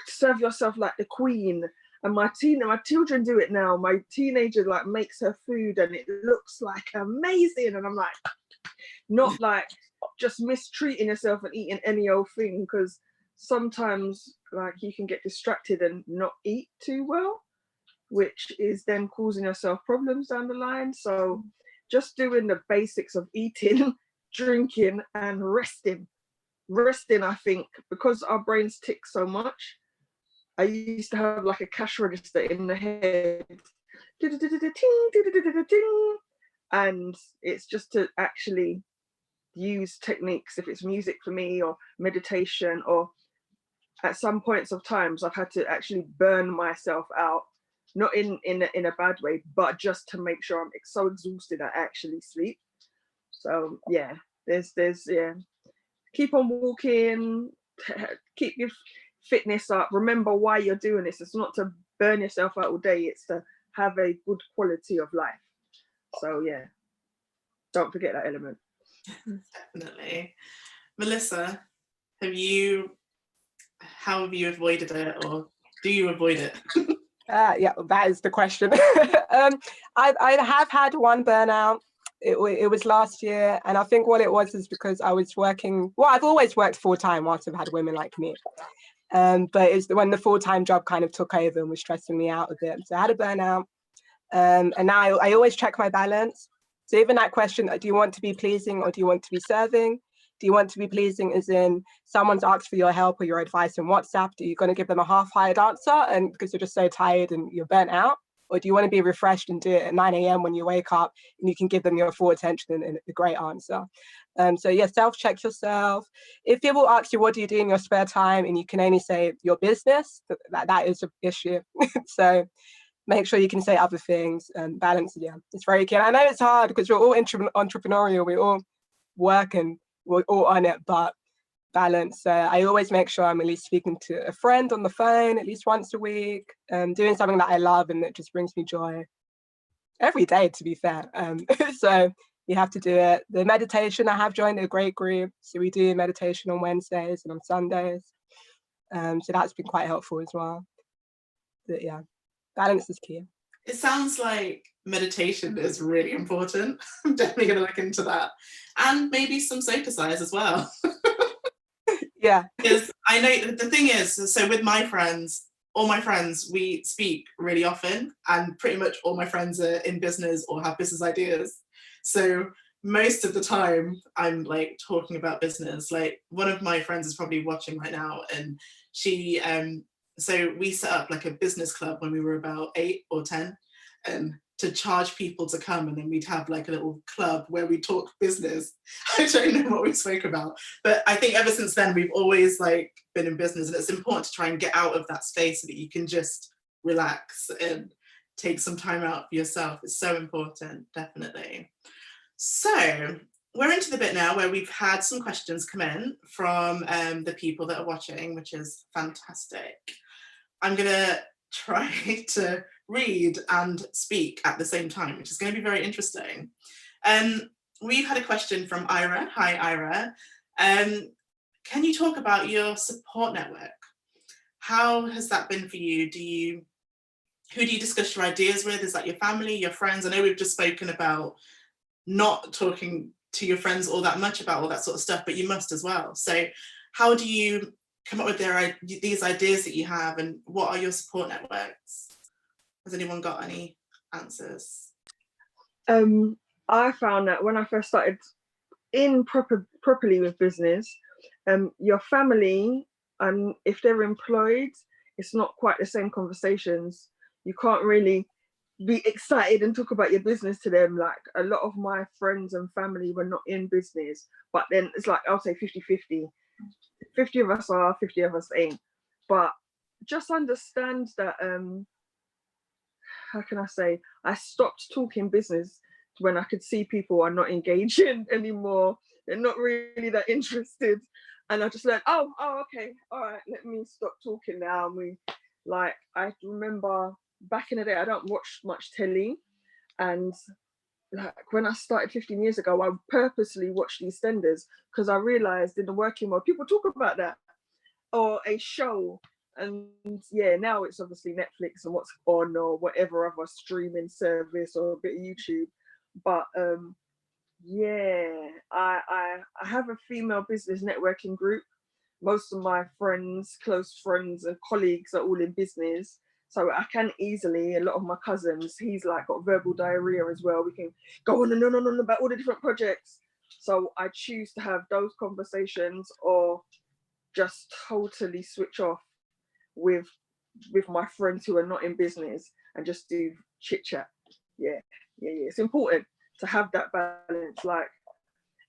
serve yourself like the queen. And my children do it now. My teenager makes her food and it looks like amazing, and I'm like, not like just mistreating yourself and eating any old thing, because sometimes you can get distracted and not eat too well, which is then causing yourself problems down the line. So just doing the basics of eating, drinking and resting, I think, because our brains tick so much. I used to have a cash register in the head, and it's just to actually use techniques, if it's music for me or meditation, or at some points of times I've had to actually burn myself out, not in a bad way, but just to make sure I'm so exhausted I actually sleep. So yeah, there's keep on walking, keep your fitness up, remember why you're doing this. It's not to burn yourself out all day, it's to have a good quality of life. So yeah, don't forget that element. Definitely. Melissa, how have you avoided it, or do you avoid it? Yeah, that is the question. I have had one burnout. It was last year, and I think what it was is because I was working. Well, I've always worked full-time whilst I've had women like me, but it's when the full-time job kind of took over and was stressing me out a bit. So I had a burnout, and now I always check my balance. So even that question, do you want to be pleasing or do you want to be serving? Do you want to be pleasing as in someone's asked for your help or your advice on WhatsApp? Are you going to give them a half-hearted answer and because you're just so tired and you're burnt out? Or do you want to be refreshed and do it at 9 a.m. when you wake up and you can give them your full attention and a great answer? So yeah, self-check yourself. If people ask you, what do you do in your spare time? And you can only say your business, that is an issue. So make sure you can say other things and balance. Yeah, it's very key. I know it's hard because we're all entrepreneurial, we all work and we're all on it, but balance. So I always make sure I'm at least speaking to a friend on the phone at least once a week, doing something that I love and that just brings me joy every day, to be fair. So you have to do it. The meditation, I have joined a great group. So we do meditation on Wednesdays and on Sundays. So that's been quite helpful as well. But yeah, balance is key. It sounds like meditation is really important. I'm definitely going to look into that. And maybe some soap exercise as well. Yeah. Because I know the thing is, so with my friends, all my friends, we speak really often, and pretty much all my friends are in business or have business ideas. So most of the time I'm like talking about business. Like one of my friends is probably watching right now, and she so we set up like a business club when we were about 8 or 10, and to charge people to come, and then we'd have like a little club where we talk business. I don't know what we spoke about, but I think ever since then we've always like been in business, and it's important to try and get out of that space so that you can just relax and take some time out for yourself. It's so important, definitely. So we're into the bit now where we've had some questions come in from the people that are watching, which is fantastic. I'm gonna try to read and speak at the same time, which is going to be very interesting. We've had a question from Ira. Hi, Ira. Can you talk about your support network? How has that been for you? Who do you discuss your ideas with? Is that your family, your friends? I know we've just spoken about not talking to your friends all that much about all that sort of stuff, but you must as well. So how do you come up with these ideas that you have, and what are your support networks? Has anyone got any answers? I found that when I first started in properly with business, your family, and if they're employed, it's not quite the same conversations. You can't really be excited and talk about your business to them. Like a lot of my friends and family were not in business, but then it's like, I'll say 50-50. 50 of us are, 50 of us ain't. But just understand that, how can I say, I stopped talking business when I could see people are not engaging anymore. They're not really that interested. And I just learned, oh, okay, all right, let me stop talking now. And I remember back in the day, I don't watch much telly. And like when I started 15 years ago, I purposely watched EastEnders because I realized in the working world, people talk about that, or a show. And yeah, now it's obviously Netflix and what's on, or whatever other streaming service, or a bit of YouTube. But yeah, I have a female business networking group. Most of my friends, close friends and colleagues are all in business. So I can easily, a lot of my cousins, he's like got verbal diarrhea as well. We can go on and on about all the different projects. So I choose to have those conversations, or just totally switch off with my friends who are not in business and just do chit chat. Yeah. It's important to have that balance. Like,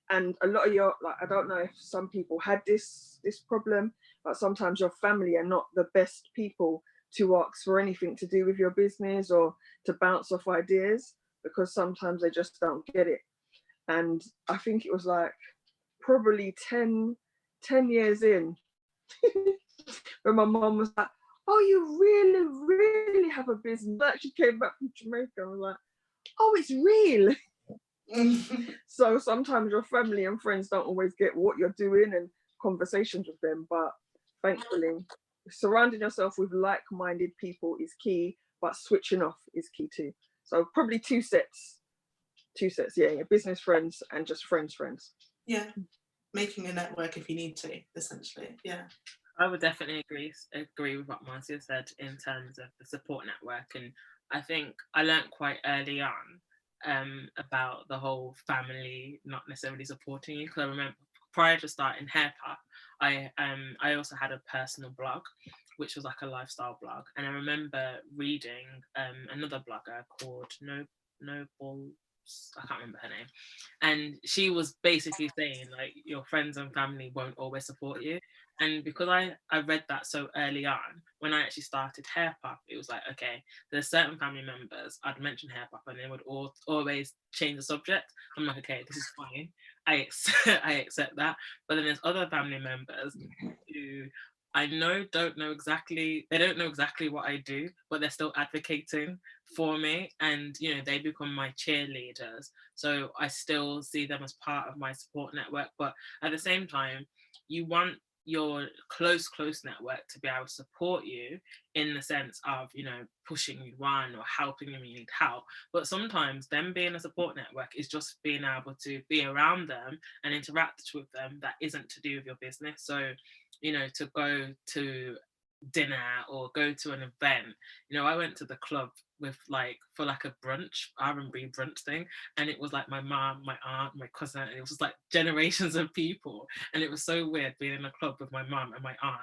and a lot of your, like, I don't know if some people had this problem, but sometimes your family are not the best people to ask for anything to do with your business or to bounce off ideas, because sometimes they just don't get it. And I think it was like probably 10 years in when my mom was like, oh, you really have a business. I actually came back from Jamaica and was like, oh, it's real. So sometimes your family and friends don't always get what you're doing and conversations with them, but thankfully surrounding yourself with like-minded people is key, but switching off is key too. So probably two sets, yeah, business friends and just friends. Yeah, making a network if you need to, essentially. Yeah, I would definitely agree with what Marcia said in terms of the support network. And I think I learned quite early on about the whole family not necessarily supporting you, because I remember prior to starting Hairpopp, I also had a personal blog, which was like a lifestyle blog, and I remember reading another blogger called Noble I can't remember her name. And she was basically saying, like, your friends and family won't always support you. And because I read that so early on, when I actually started Hairpopp, it was like, okay, there's certain family members, I'd mention Hairpopp and they would always change the subject. I'm like, okay, this is fine. I accept that. But then there's other family members who I know don't know exactly what I do, but they're still advocating for me, and you know, they become my cheerleaders. So I still see them as part of my support network. But at the same time, you want your close network to be able to support you in the sense of, you know, pushing you on or helping you when you need help. But sometimes them being a support network is just being able to be around them and interact with them that isn't to do with your business. So, you know, to go to dinner or go to an event, you know, I went to the club for a brunch, R&B brunch thing, and it was like my mom, my aunt, my cousin, and it was like generations of people, and it was so weird being in a club with my mom and my aunt,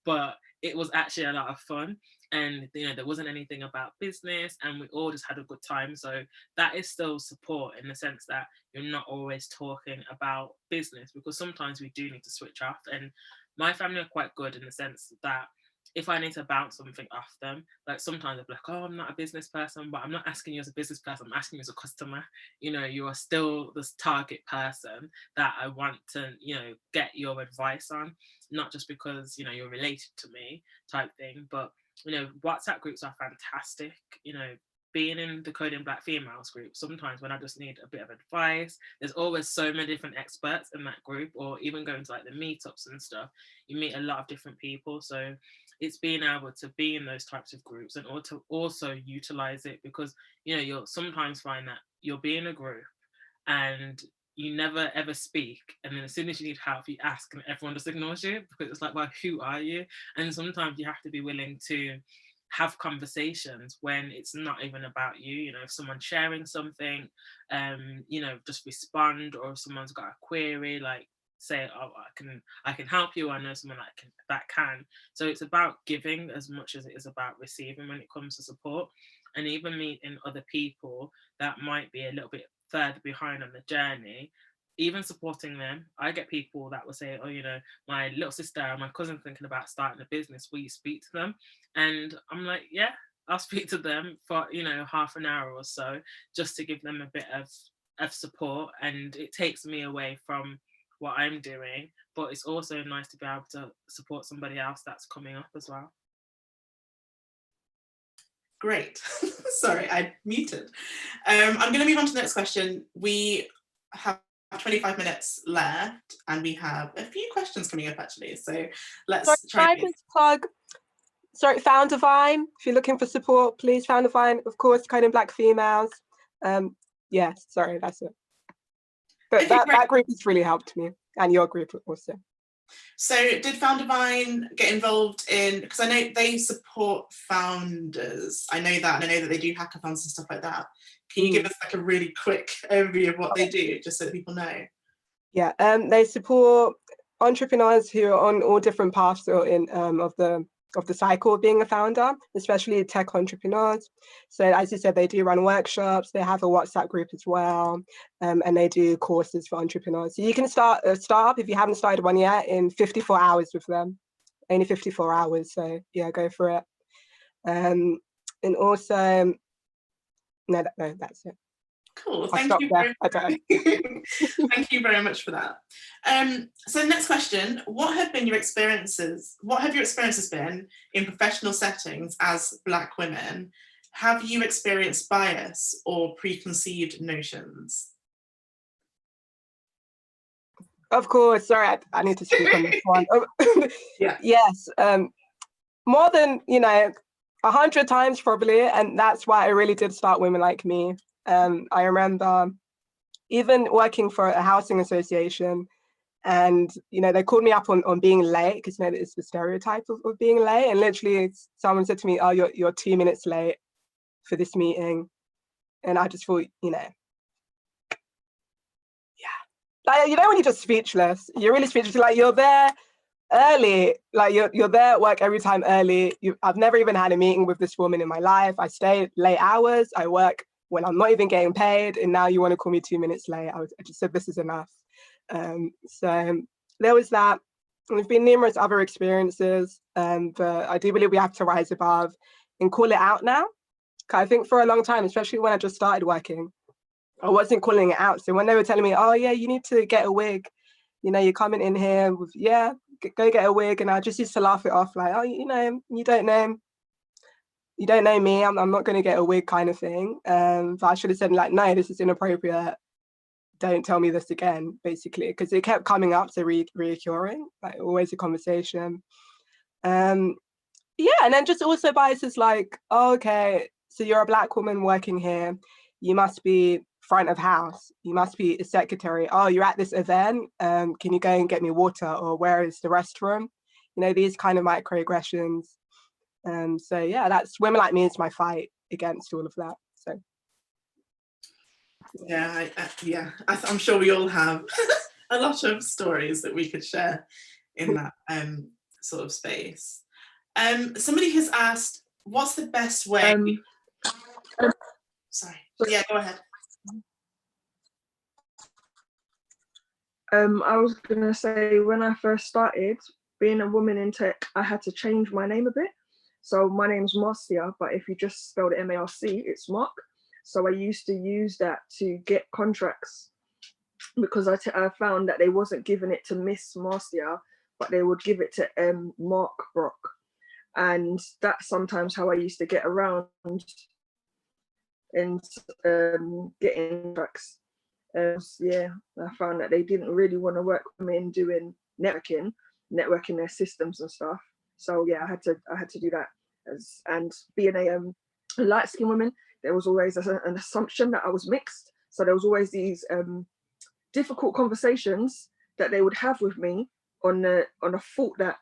but it was actually a lot of fun. And you know, there wasn't anything about business, and we all just had a good time. So that is still support in the sense that you're not always talking about business, because sometimes we do need to switch off. And my family are quite good in the sense that if I need to bounce something off them, like sometimes they'll be like, oh, I'm not a business person, but I'm not asking you as a business person, I'm asking you as a customer. You know, you are still this target person that I want to, you know, get your advice on, not just because, you know, you're related to me type thing. But, you know, WhatsApp groups are fantastic. You know, being in the Coding Black Females group, sometimes when I just need a bit of advice, there's always so many different experts in that group, or even going to like the meetups and stuff, you meet a lot of different people. So it's being able to be in those types of groups and to also utilize it, because, you know, you'll sometimes find that you'll be in a group and you never ever speak, and then as soon as you need help, you ask and everyone just ignores you, because it's like, well, who are you? And sometimes you have to be willing to have conversations when it's not even about you. You know, if someone's sharing something, you know, just respond. Or if someone's got a query, like say, oh, I can help you, I know someone that can. So it's about giving as much as it is about receiving when it comes to support. And even meeting other people that might be a little bit further behind on the journey, even supporting them. I get people that will say, oh, you know, my little sister and my cousin thinking about starting a business, will you speak to them? And I'm like, yeah, I'll speak to them for, you know, half an hour or so, just to give them a bit of support. And it takes me away from what I'm doing, but it's also nice to be able to support somebody else that's coming up as well. Great. Sorry, I muted. I'm going to move on to the next question. We have 25 minutes left and we have a few questions coming up actually. So let's try. Plug. Sorry, Foundervine. If you're looking for support, please Foundervine. Of course, Coding Black Females. Yeah, sorry, that's it. But Okay, that group has really helped me, and your group also. So did Foundervine get involved in, because I know they support founders, I know that, and I know that they do hackathons and stuff like that. Can you give us like a really quick overview of what they do, just so that people know? Yeah, they support entrepreneurs who are on all different paths or in of the cycle of being a founder, especially tech entrepreneurs. So as you said, they do run workshops, they have a WhatsApp group as well, and they do courses for entrepreneurs. So you can start a startup if you haven't started one yet in 54 hours with them, only 54 hours. So yeah, go for it. And also, no, that's it. Cool, thank you very much. Thank you very much for that. So next question, what have your experiences been in professional settings as Black women? Have you experienced bias or preconceived notions? Of course, sorry, I need to speak on this one. Yeah. Yes, more than, 100 times probably, and that's why I really did start Women Like Me. I remember even working for a housing association, and they called me up on being late, because it's the stereotype of being late, and literally someone said to me, oh, you're 2 minutes late for this meeting. And I just thought, yeah, like, when you're just speechless, you're really speechless, like you're there early, like you're there at work every time early. I've never even had a meeting with this woman in my life. I stay late hours, I work when I'm not even getting paid, and now you want to call me 2 minutes late. I just said, this is enough. So there was that. And there've been numerous other experiences, but I do believe we have to rise above and call it out now. I think for a long time, especially when I just started working, I wasn't calling it out. So when they were telling me, oh yeah, you need to get a wig, you know, you're coming in here with, yeah, go get a wig. And I just used to laugh it off like, oh, you know, you don't know me, I'm not going to get a wig kind of thing. But I should have said like, no, this is inappropriate. Don't tell me this again, basically, because it kept coming up, so reoccurring, like always a conversation. Yeah, and then just also biases like, oh, okay, so you're a Black woman working here, you must be front of house, you must be a secretary. Oh, you're at this event, can you go and get me water, or where is the restroom? You know, these kind of microaggressions. So yeah, that's Women Like Me is my fight against all of that. So yeah, I'm sure we all have a lot of stories that we could share in that sort of space. Somebody has asked, what's the best way? Sorry. Yeah, go ahead. I was gonna say, when I first started being a woman in tech, I had to change my name a bit. So my name's Marcia, but if you just spell it M-A-R-C, it's Mark. So I used to use that to get contracts, because I found that they wasn't giving it to Miss Marcia, but they would give it to Mark Brock. And that's sometimes how I used to get around and getting contracts. Yeah, I found that they didn't really want to work with me in doing networking their systems and stuff. So yeah, I had to do that. And being a light-skinned woman, there was always an assumption that I was mixed. So there was always these difficult conversations that they would have with me on a thought that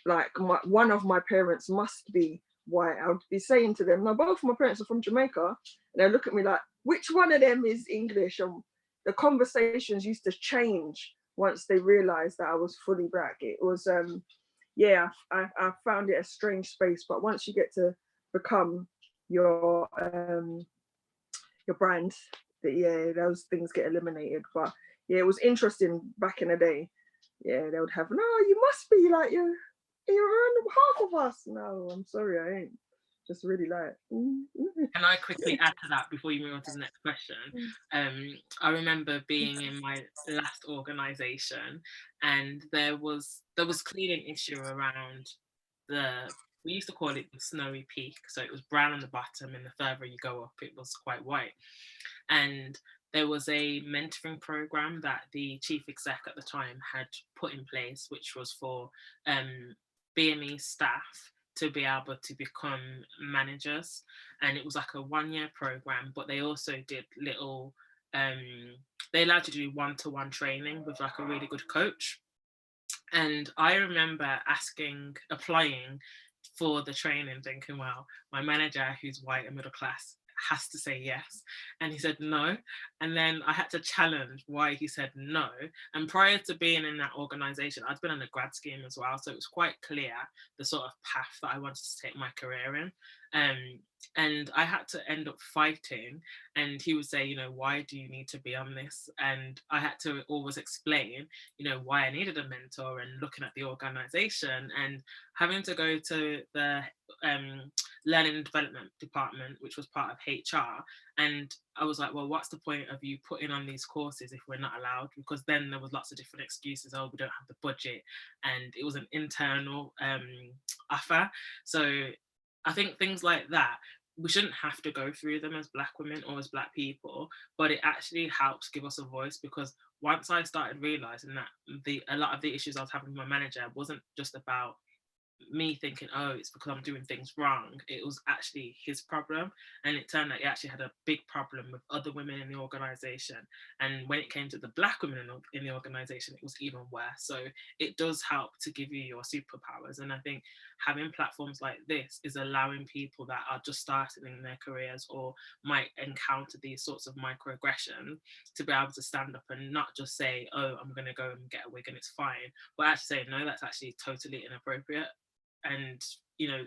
like one of my parents must be white. I would be saying to them, no, both of my parents are from Jamaica, and they look at me like, which one of them is English? And the conversations used to change once they realized that I was fully Black. It was yeah, I found it a strange space, but once you get to become your brand, that yeah, those things get eliminated. But yeah, it was interesting back in the day. Yeah, they would have, no, you must be like you're half of us. No, I'm sorry, I ain't. Just really like. Can I quickly add to that before you move on to the next question? I remember being in my last organisation, and there was clearly an issue around we used to call it the snowy peak. So it was brown on the bottom, and the further you go up, it was quite white. And there was a mentoring program that the chief exec at the time had put in place, which was for BME staff to be able to become managers. And it was like a 1-year program, but they also did little, they allowed you to do one-to-one training with like a really good coach. And I remember applying for the training, thinking, well, my manager, who's white and middle class, has to say yes. And he said no. And then I had to challenge why he said no. And prior to being in that organization, I'd been on a grad scheme as well. So it was quite clear the sort of path that I wanted to take my career in. And I had to end up fighting. And he would say, you know, why do you need to be on this? And I had to always explain, you know, why I needed a mentor, and looking at the organization and having to go to the learning and development department, which was part of HR. And I was like, well, what's the point of you putting on these courses if we're not allowed? Because then there was lots of different excuses. Oh, we don't have the budget. And it was an internal offer. So I think things like that, we shouldn't have to go through them as Black women or as Black people, but it actually helps give us a voice. Because once I started realizing that a lot of the issues I was having with my manager wasn't just about me thinking, oh, it's because I'm doing things wrong, it was actually his problem. And it turned out he actually had a big problem with other women in the organization. And when it came to the Black women in the organization, it was even worse. So it does help to give you your superpowers. And I think having platforms like this is allowing people that are just starting in their careers or might encounter these sorts of microaggressions to be able to stand up and not just say, oh, I'm going to go and get a wig and it's fine, but actually say, no, that's actually totally inappropriate. And, you know,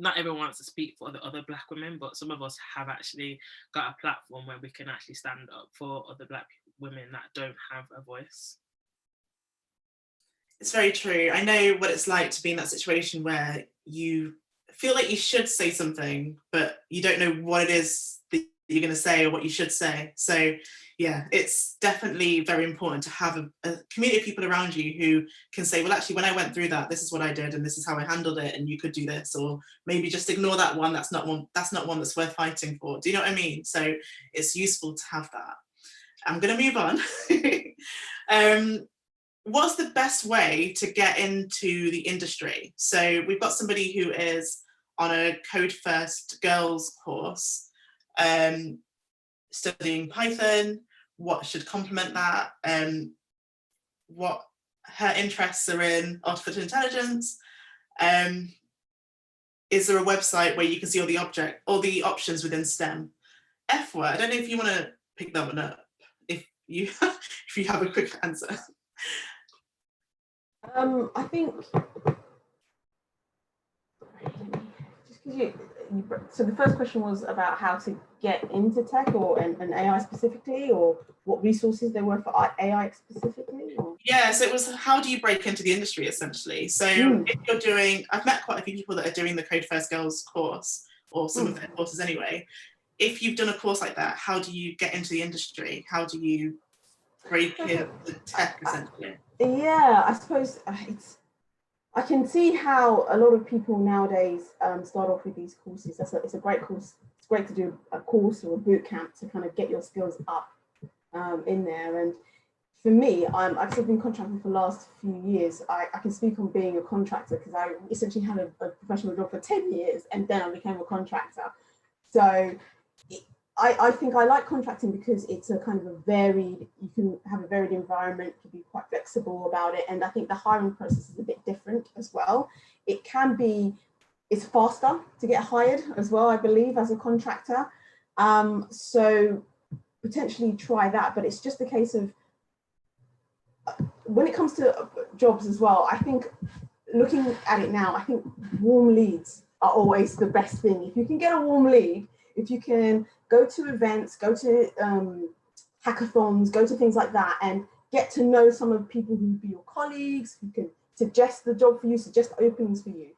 not everyone wants to speak for the other Black women, but some of us have actually got a platform where we can actually stand up for other Black women that don't have a voice. It's very true. I know what it's like to be in that situation where you feel like you should say something, but you don't know what it is that you're going to say or what you should say. So yeah, it's definitely very important to have a community of people around you who can say, well, actually, when I went through that, this is what I did and this is how I handled it, and you could do this, or maybe just ignore that one. That's not one that's worth fighting for. Do you know what I mean? So it's useful to have that. I'm going to move on. What's the best way to get into the industry? So we've got somebody who is on a Code First Girls course, studying Python. What should complement that? What her interests are in artificial intelligence. Is there a website where you can see all the options within STEM? Efua, I don't know if you want to pick that one up, if you if you have a quick answer. I think, so the first question was about how to get into tech and AI specifically, or what resources there were for AI specifically? Or? Yeah, so it was, how do you break into the industry essentially? So if you're doing, I've met quite a few people that are doing the Code First Girls course, or some of their courses anyway. If you've done a course like that, how do you get into the industry? How do you break into tech essentially? Yeah, I suppose I can see how a lot of people nowadays start off with these courses. It's a great course. It's great to do a course or a boot camp to kind of get your skills up in there. And for me, I've been contracting for the last few years. I can speak on being a contractor because I essentially had a professional job for 10 years and then I became a contractor. So I think I like contracting because it's a kind of you can have a varied environment, you can be quite flexible about it. And I think the hiring process is a bit different as well. It's faster to get hired as well, I believe, as a contractor. So potentially try that, but it's just a case of, when it comes to jobs as well, I think looking at it now, I think warm leads are always the best thing. If you can get a warm lead, if you can go to events, go to hackathons, go to things like that and get to know some of the people who would be your colleagues, who can suggest the job for you, suggest openings for you.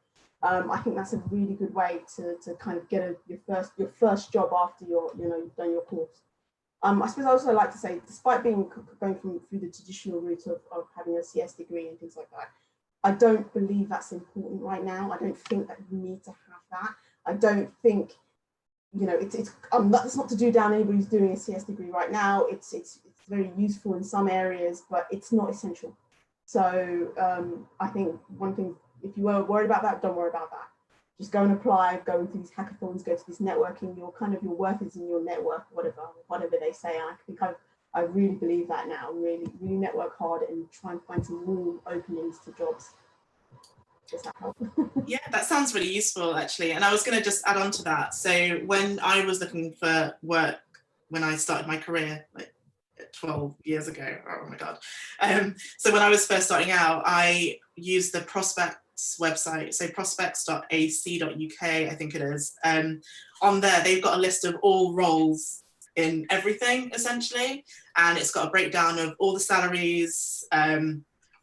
I think that's a really good way to kind of get your first job after you've done your course. I suppose I also like to say, despite going through the traditional route of having a CS degree and things like that, I don't believe that's important right now. I don't think that you need to have that. I don't think, that's not to do down anybody who's doing a CS degree right now. It's very useful in some areas, but it's not essential. So I think one thing, if you were worried about that, don't worry about that. Just go and apply, go to these hackathons, go to this networking. Your worth is in your network, whatever they say. And I think I really believe that now. Really, really network hard and try and find some warm openings to jobs. Does that help? Yeah, that sounds really useful actually. And I was going to just add on to that. So when I was looking for work, when I started my career, like 12 years ago, oh my God. So when I was first starting out, I used the Prospects website, so prospects.ac.uk, I think it is. On there, they've got a list of all roles in everything, essentially. And it's got a breakdown of all the salaries,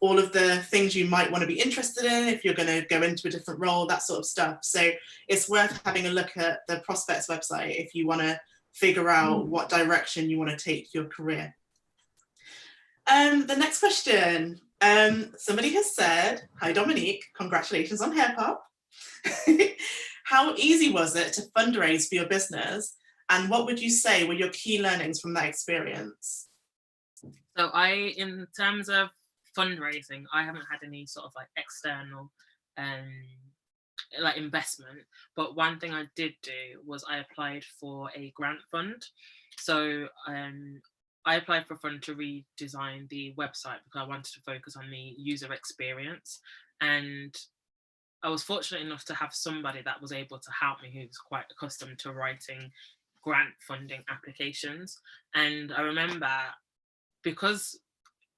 all of the things you might want to be interested in if you're going to go into a different role, that sort of stuff. So it's worth having a look at the Prospects website if you want to figure out what direction you want to take your career. The next question, somebody has said, hi Dominique, congratulations on Hairpopp. How easy was it to fundraise for your business? And what would you say were your key learnings from that experience? So in terms of fundraising, I haven't had any sort of like external like investment, but one thing I did do was I applied for a grant fund. So I applied for a fund to redesign the website because I wanted to focus on the user experience. And I was fortunate enough to have somebody that was able to help me who's quite accustomed to writing grant funding applications. And I remember, because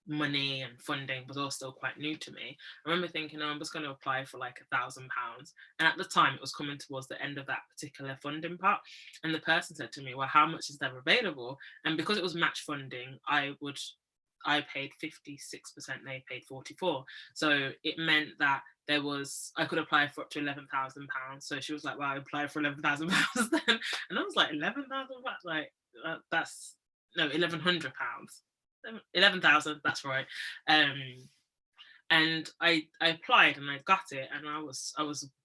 money and funding was all still quite new to me. I remember thinking, oh, I'm just going to apply for like £1,000. And at the time, it was coming towards the end of that particular funding part. And the person said to me, well, how much is there available? And because it was match funding, I paid 56%, they paid 44%. So it meant that I could apply for up to £11,000. So she was like, well, I applied for £11,000 then. And I was like, £11,000? Like, that's, no, £1,100. 11,000, that's right. And I applied and I got it, and I was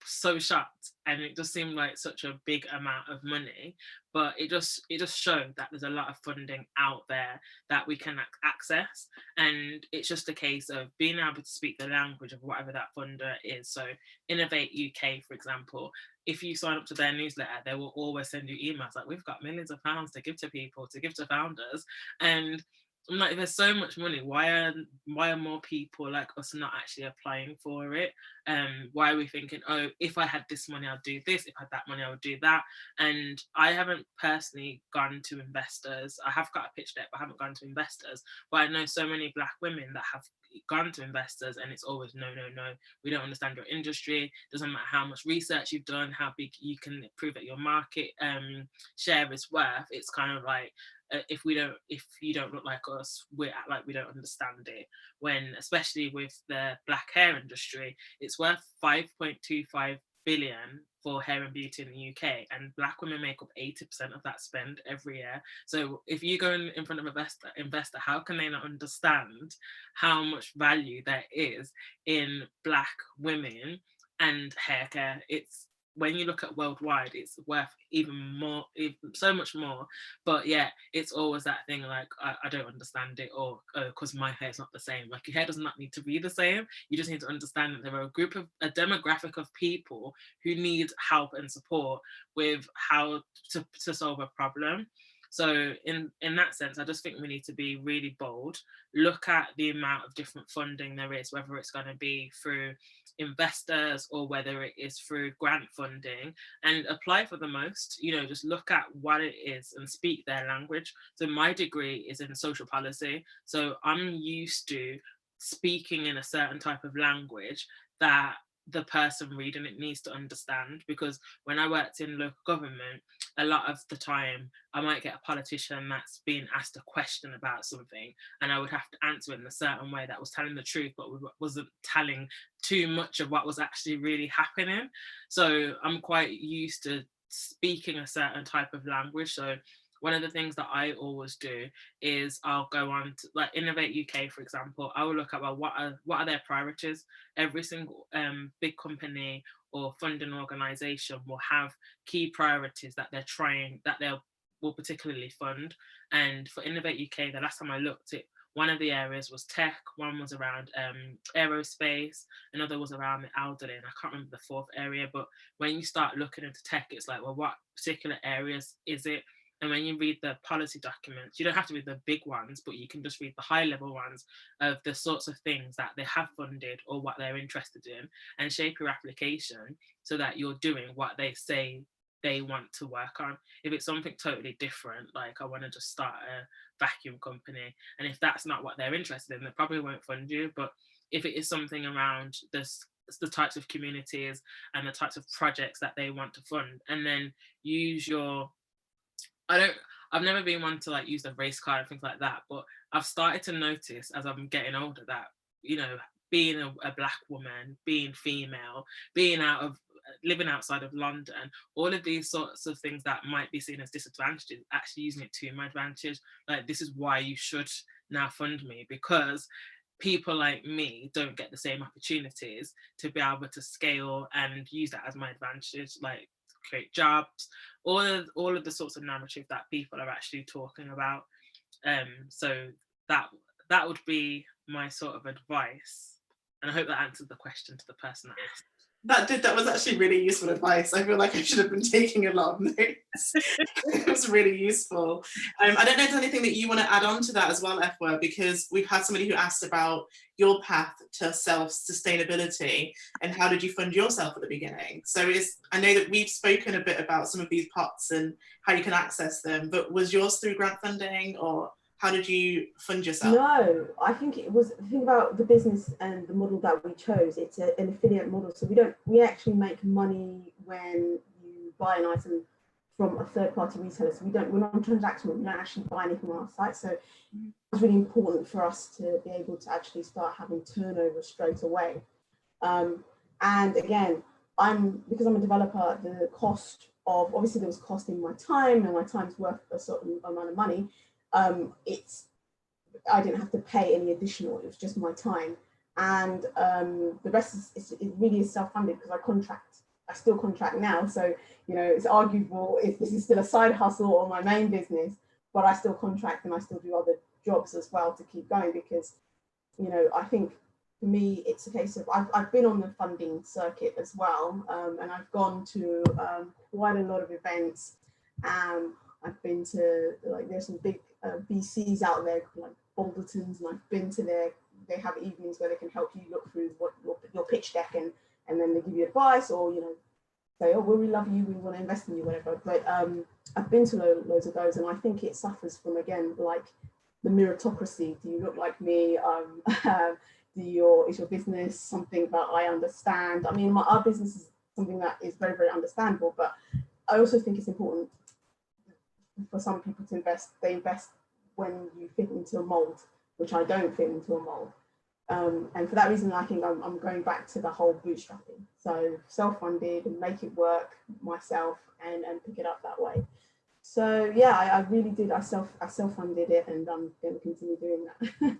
so shocked, and it just seemed like such a big amount of money, but it just showed that there's a lot of funding out there that we can access, and it's just a case of being able to speak the language of whatever that funder is. So Innovate UK, for example, if you sign up to their newsletter, they will always send you emails like, we've got millions of pounds to give to people, to give to founders. And I'm like, there's so much money. Why are more people like us not actually applying for it? Why are we thinking, oh, if I had this money, I'd do this. If I had that money, I would do that. And I haven't personally gone to investors. I have got a pitch deck, but I haven't gone to investors. But I know so many Black women that have gone to investors, and it's always no. We don't understand your industry. Doesn't matter how much research you've done, how big you can prove that your market share is worth. It's kind of like, if you don't look like us, we act like we don't understand it. When, especially with the Black hair industry, it's worth 5.25 billion for hair and beauty in the UK, and Black women make up 80% of that spend every year. So if you go in front of an investor, how can they not understand how much value there is in Black women and hair care? It's, when you look at worldwide, it's worth even more, so much more. But yeah, it's always that thing like, I don't understand it, or because my hair's not the same. Like, your hair does not need to be the same. You just need to understand that there are a demographic of people who need help and support with how to solve a problem. So in that sense, I just think we need to be really bold, look at the amount of different funding there is, whether it's going to be through investors or whether it is through grant funding, and apply for the most. Just look at what it is and speak their language. So my degree is in social policy, so I'm used to speaking in a certain type of language that the person reading it needs to understand. Because when I worked in local government, a lot of the time I might get a politician that's being asked a question about something, and I would have to answer it in a certain way that was telling the truth, but wasn't telling too much of what was actually really happening. So I'm quite used to speaking a certain type of language. So one of the things that I always do is I'll go on to, like, Innovate UK, for example. I will look at, well, what are their priorities. Every single big company or funding organisation will have key priorities that they will particularly fund. And for Innovate UK, the last time I looked at, one of the areas was tech, one was around aerospace, another was around the elderly, and I can't remember the fourth area. But when you start looking into tech, it's like, well, what particular areas is it? And when you read the policy documents, you don't have to read the big ones, but you can just read the high level ones of the sorts of things that they have funded or what they're interested in, and shape your application so that you're doing what they say they want to work on. If it's something totally different, like I want to just start a vacuum company, and if that's not what they're interested in, they probably won't fund you. But if it is something around the types of communities and the types of projects that they want to fund, and then use your, I've never been one to like use the race card and things like that, but I've started to notice as I'm getting older that, being a Black woman, being female, living outside of London, all of these sorts of things that might be seen as disadvantages, actually using it to my advantage. Like, this is why you should now fund me, because people like me don't get the same opportunities to be able to scale and use that as my advantage, like create jobs, all of the sorts of narrative that people are actually talking about. So that would be my sort of advice, and I hope that answered the question to the person that asked. That was actually really useful advice. I feel like I should have been taking a lot of notes. It was really useful. I don't know if there's anything that you want to add on to that as well, Efua, because we've had somebody who asked about your path to self-sustainability and how did you fund yourself at the beginning. So I know that we've spoken a bit about some of these pots and how you can access them, but was yours through grant funding or How did you fund yourself? No, I think it was, think about the business and the model that we chose. It's an affiliate model. So we actually make money when you buy an item from a third-party retailer. So we're not transactional. We don't actually buy anything on our site. So it's really important for us to be able to actually start having turnover straight away. And again, because I'm a developer, the cost of, obviously there was cost in my time, and my time's worth a certain amount of money. I didn't have to pay any additional, it was just my time. And the rest it really is self-funded, because I still contract now. So, you know, it's arguable if this is still a side hustle or my main business, but I still contract and I still do other jobs as well to keep going, because, you know, I think for me, it's a case of, I've been on the funding circuit as well, and I've gone to quite a lot of events. I've been to, like, there's some big VCs out there, like Baldertons, and I've been to they have evenings where they can help you look through what your pitch deck, and then they give you advice, or, you know, say, oh, well, we love you, we want to invest in you, whatever. But I've been to loads of those, and I think it suffers from, again, like the meritocracy. Do you look like me? Is your business something that I understand? I mean, our business is something that is very, very understandable, but I also think it's important for some people to invest. They invest when you fit into a mold, which I don't fit into a mold. And for that reason, I think I'm going back to the whole bootstrapping. So self-funded, and make it work myself, and pick it up that way. So yeah, I really did. I self-funded it, and I'm going to continue doing that.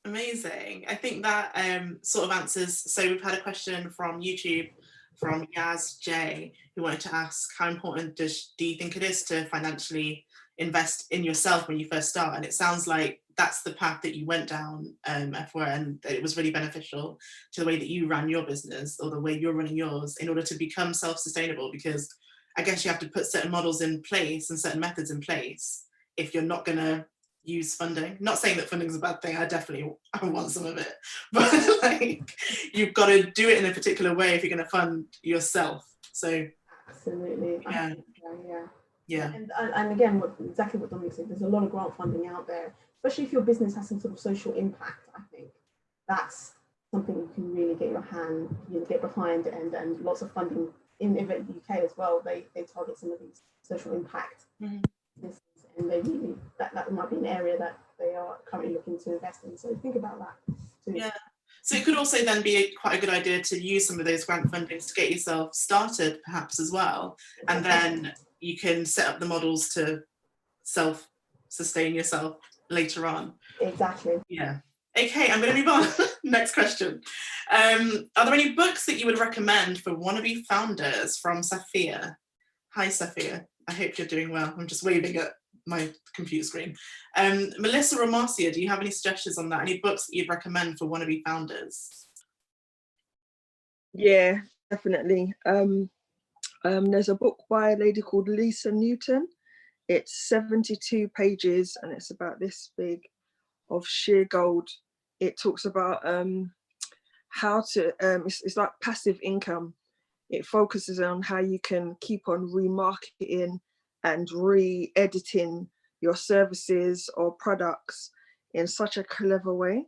Amazing. I think that sort of answers. So we've had a question from YouTube from Yaz J, who wanted to ask, how important do you think it is to financially invest in yourself when you first start? And it sounds like that's the path that you went down, Efua, and it was really beneficial to the way that you ran your business, or the way you're running yours, in order to become self-sustainable, because I guess you have to put certain models in place and certain methods in place if you're not going to use funding. Not saying that funding is a bad thing, I want some of it, but like, you've got to do it in a particular way if you're going to fund yourself. So absolutely, yeah. And again, exactly what Dominique said, there's a lot of grant funding out there, especially if your business has some sort of social impact. I think that's something you can really get behind, and lots of funding in the UK as well. They target some of these social impact businesses, and they really, that might be an area that they are currently looking to invest in. So think about that too. Yeah. So it could also then be quite a good idea to use some of those grant fundings to get yourself started, perhaps, as well, and then you can set up the models to self-sustain yourself later on. Exactly. Yeah. Okay, I'm going to move on. Next question. Are there any books that you would recommend for wannabe founders? From Safia. Hi, Safia. I hope you're doing well. I'm just waving at my computer screen. Melissa or Marcia, do you have any suggestions on that? Any books that you'd recommend for wannabe founders? Yeah, definitely. There's a book by a lady called Lisa Newton. It's 72 pages, and it's about this big, of sheer gold. It talks about how to, it's like passive income. It focuses on how you can keep on remarketing and re-editing your services or products in such a clever way.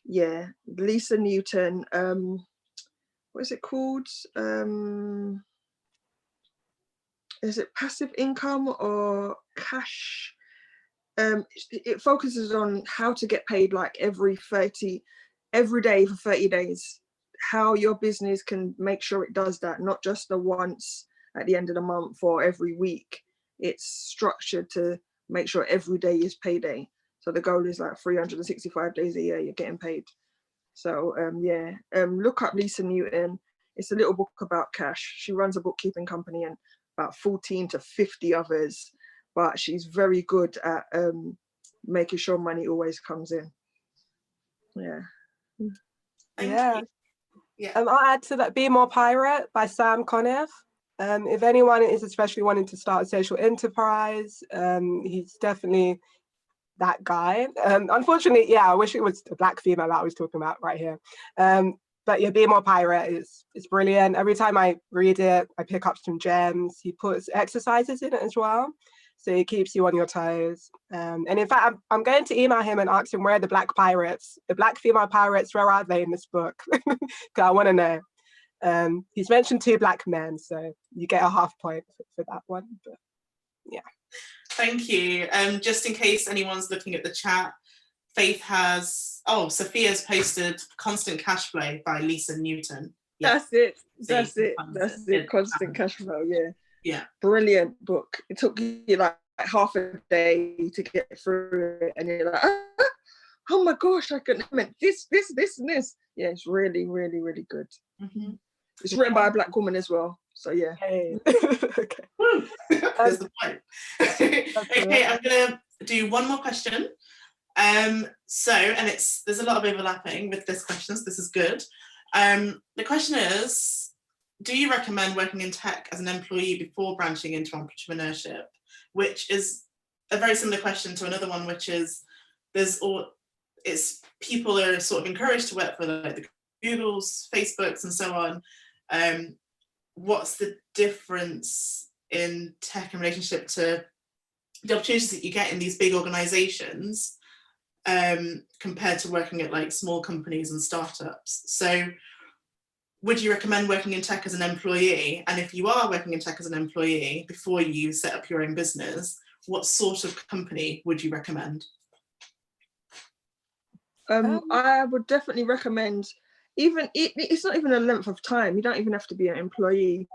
Yeah, Lisa Newton, what is it called? Is it passive income or cash? It focuses on how to get paid like every day for 30 days, how your business can make sure it does that, not just the once at the end of the month or every week. It's structured to make sure every day is payday. So the goal is like 365 days a year you're getting paid. So look up Lisa Newton. It's a little book about cash. She runs a bookkeeping company and about 14 to 50 others, but she's very good at making sure money always comes in. Yeah. I'll add to that, Be More Pirate by Sam Conniff. If anyone is especially wanting to start a social enterprise, he's definitely that guy. Unfortunately, yeah, I wish it was a black female that I was talking about right here. But yeah, Be More Pirate is brilliant. Every time I read it, I pick up some gems. He puts exercises in it as well. so he keeps you on your toes. And in fact, I'm going to email him and ask him, where are the black pirates, the black female pirates, where are they in this book? Because I want to know. He's mentioned 2 black men, so you get a half point for that one. But yeah. Thank you. Just in case anyone's looking at the chat, Faith has, Sophia's posted Constant Cash Flow by Lisa Newton. Yeah. That's it. Constant Cash Flow, yeah. Yeah. Brilliant book. It took you like half a day to get through it, and you're like, oh my gosh, I couldn't have meant this, and this. Yeah, it's really, really, really good. Mm-hmm. It's written by a black woman as well. So yeah. Hey. Okay. That's the point. Okay, I'm gonna do one more question. There's a lot of overlapping with this question, so this is good. The question is, do you recommend working in tech as an employee before branching into entrepreneurship? Which is a very similar question to another one, which is people are sort of encouraged to work for like the Googles, Facebooks, and so on. What's the difference in tech in relationship to the opportunities that you get in these big organizations compared to working at like small companies and startups? So would you recommend working in tech as an employee? And if you are working in tech as an employee before you set up your own business, what sort of company would you recommend? I would definitely recommend, it's not even a length of time. You don't even have to be an employee.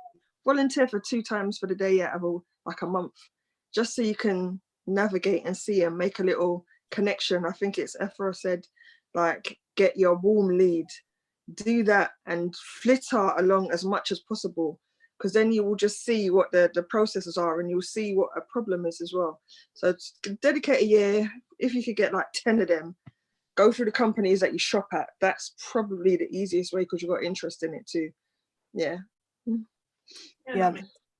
Volunteer for 2 times for the day out of like a month, just so you can navigate and see and make a little connection. I think it's Efua said, like, get your warm lead, do that and flitter along as much as possible, because then you will just see what the processes are, and you'll see what a problem is as well. So dedicate a year. If you could get like 10 of them, go through the companies that you shop at. That's probably the easiest way, because you've got interest in it too. Yeah.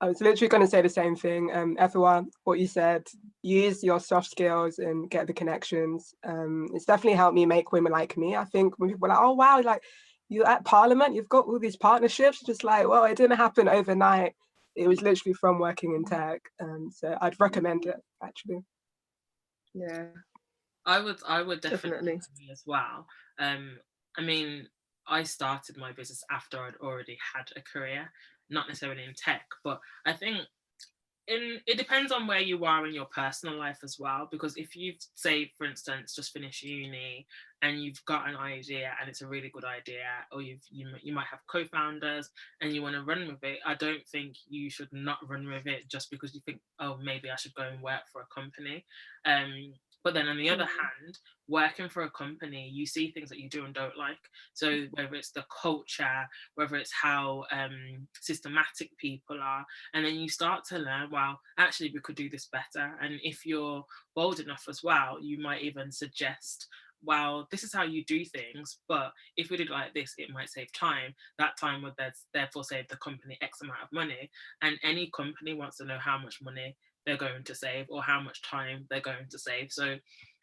I was literally going to say the same thing. Efua, what you said, use your soft skills and get the connections. It's definitely helped me make women like me. I think when people are like, oh wow, like you're at Parliament, you've got all these partnerships, just like, well, it didn't happen overnight. It was literally from working in tech. So I'd recommend it, actually. Yeah. I would definitely as well. I mean, I started my business after I'd already had a career, not necessarily in tech, but I think it depends on where you are in your personal life as well. Because if you've, say, for instance, just finished uni and you've got an idea and it's a really good idea, or you might have co-founders and you want to run with it, I don't think you should not run with it just because you think, oh, maybe I should go and work for a company. But then on the other hand, working for a company, you see things that you do and don't like. So whether it's the culture, whether it's how systematic people are, and then you start to learn, well, actually, we could do this better. And if you're bold enough as well, you might even suggest, well, this is how you do things, but if we did like this, it might save time. That time would therefore save the company X amount of money. And any company wants to know how much money they're going to save or how much time they're going to save. So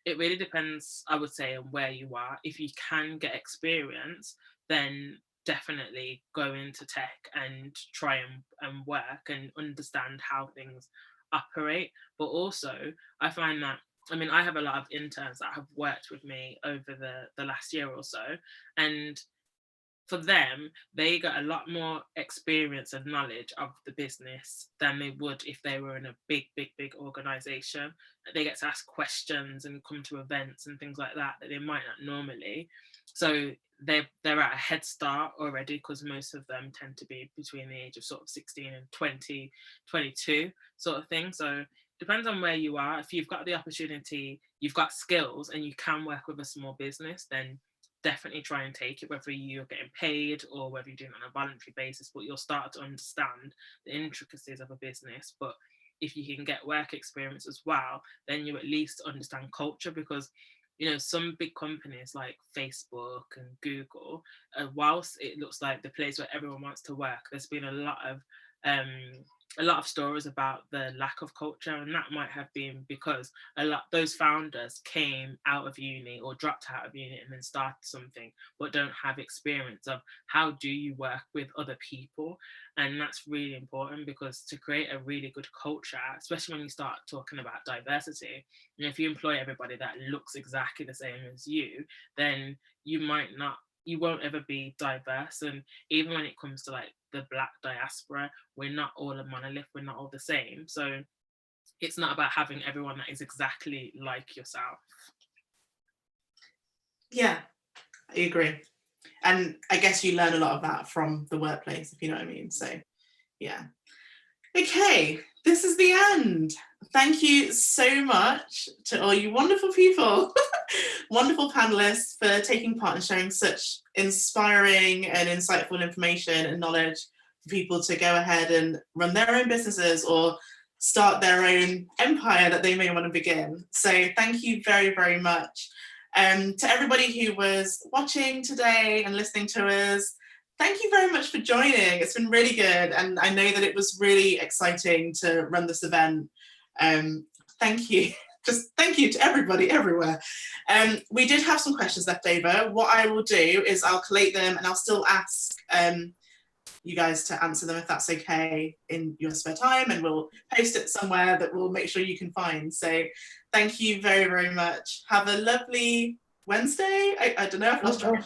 it really depends, I would say, on where you are. If you can get experience, then definitely go into tech and try and work and understand how things operate. But also, I find that, I mean, I have a lot of interns that have worked with me over the last year or so, and for them, they got a lot more experience and knowledge of the business than they would if they were in a big organization. They get to ask questions and come to events and things like that they might not normally. So they're at a head start already, because most of them tend to be between the age of sort of 16 and 20, 22 sort of thing. So depends on where you are. If you've got the opportunity, you've got skills and you can work with a small business, then definitely try and take it, whether you're getting paid or whether you're doing it on a voluntary basis, but you'll start to understand the intricacies of a business. But if you can get work experience as well, then you at least understand culture, because you know, some big companies like Facebook and Google, whilst it looks like the place where everyone wants to work, there's been a lot of a lot of stories about the lack of culture, and that might have been because those founders came out of uni or dropped out of uni and then started something, but don't have experience of how do you work with other people. And that's really important, because to create a really good culture, especially when you start talking about diversity, and if you employ everybody that looks exactly the same as you, then you won't ever be diverse. And even when it comes to like the Black diaspora, we're not all a monolith, we're not all the same. So it's not about having everyone that is exactly like yourself. Yeah, I agree. And I guess you learn a lot of that from the workplace, if you know what I mean. So yeah. Okay, this is the end. Thank you so much to all you wonderful people, wonderful panelists, for taking part and sharing such inspiring and insightful information and knowledge for people to go ahead and run their own businesses or start their own empire that they may want to begin. So thank you very, very much. To everybody who was watching today and listening to us, thank you very much for joining. It's been really good, and I know that it was really exciting to run this event. Thank you. Just thank you to everybody everywhere. We did have some questions left over. What I will do is I'll collate them and I'll still ask you guys to answer them, if that's okay, in your spare time, and we'll post it somewhere that we'll make sure you can find. So thank you very, very much. Have a lovely Wednesday. I don't know, I've lost track.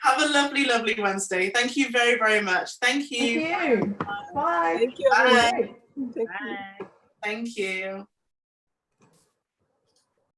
Have a lovely, lovely Wednesday. Thank you very, very much. Thank you. Thank you. Bye. Thank you, Bye. everyone. Thank you. Bye. Thank you.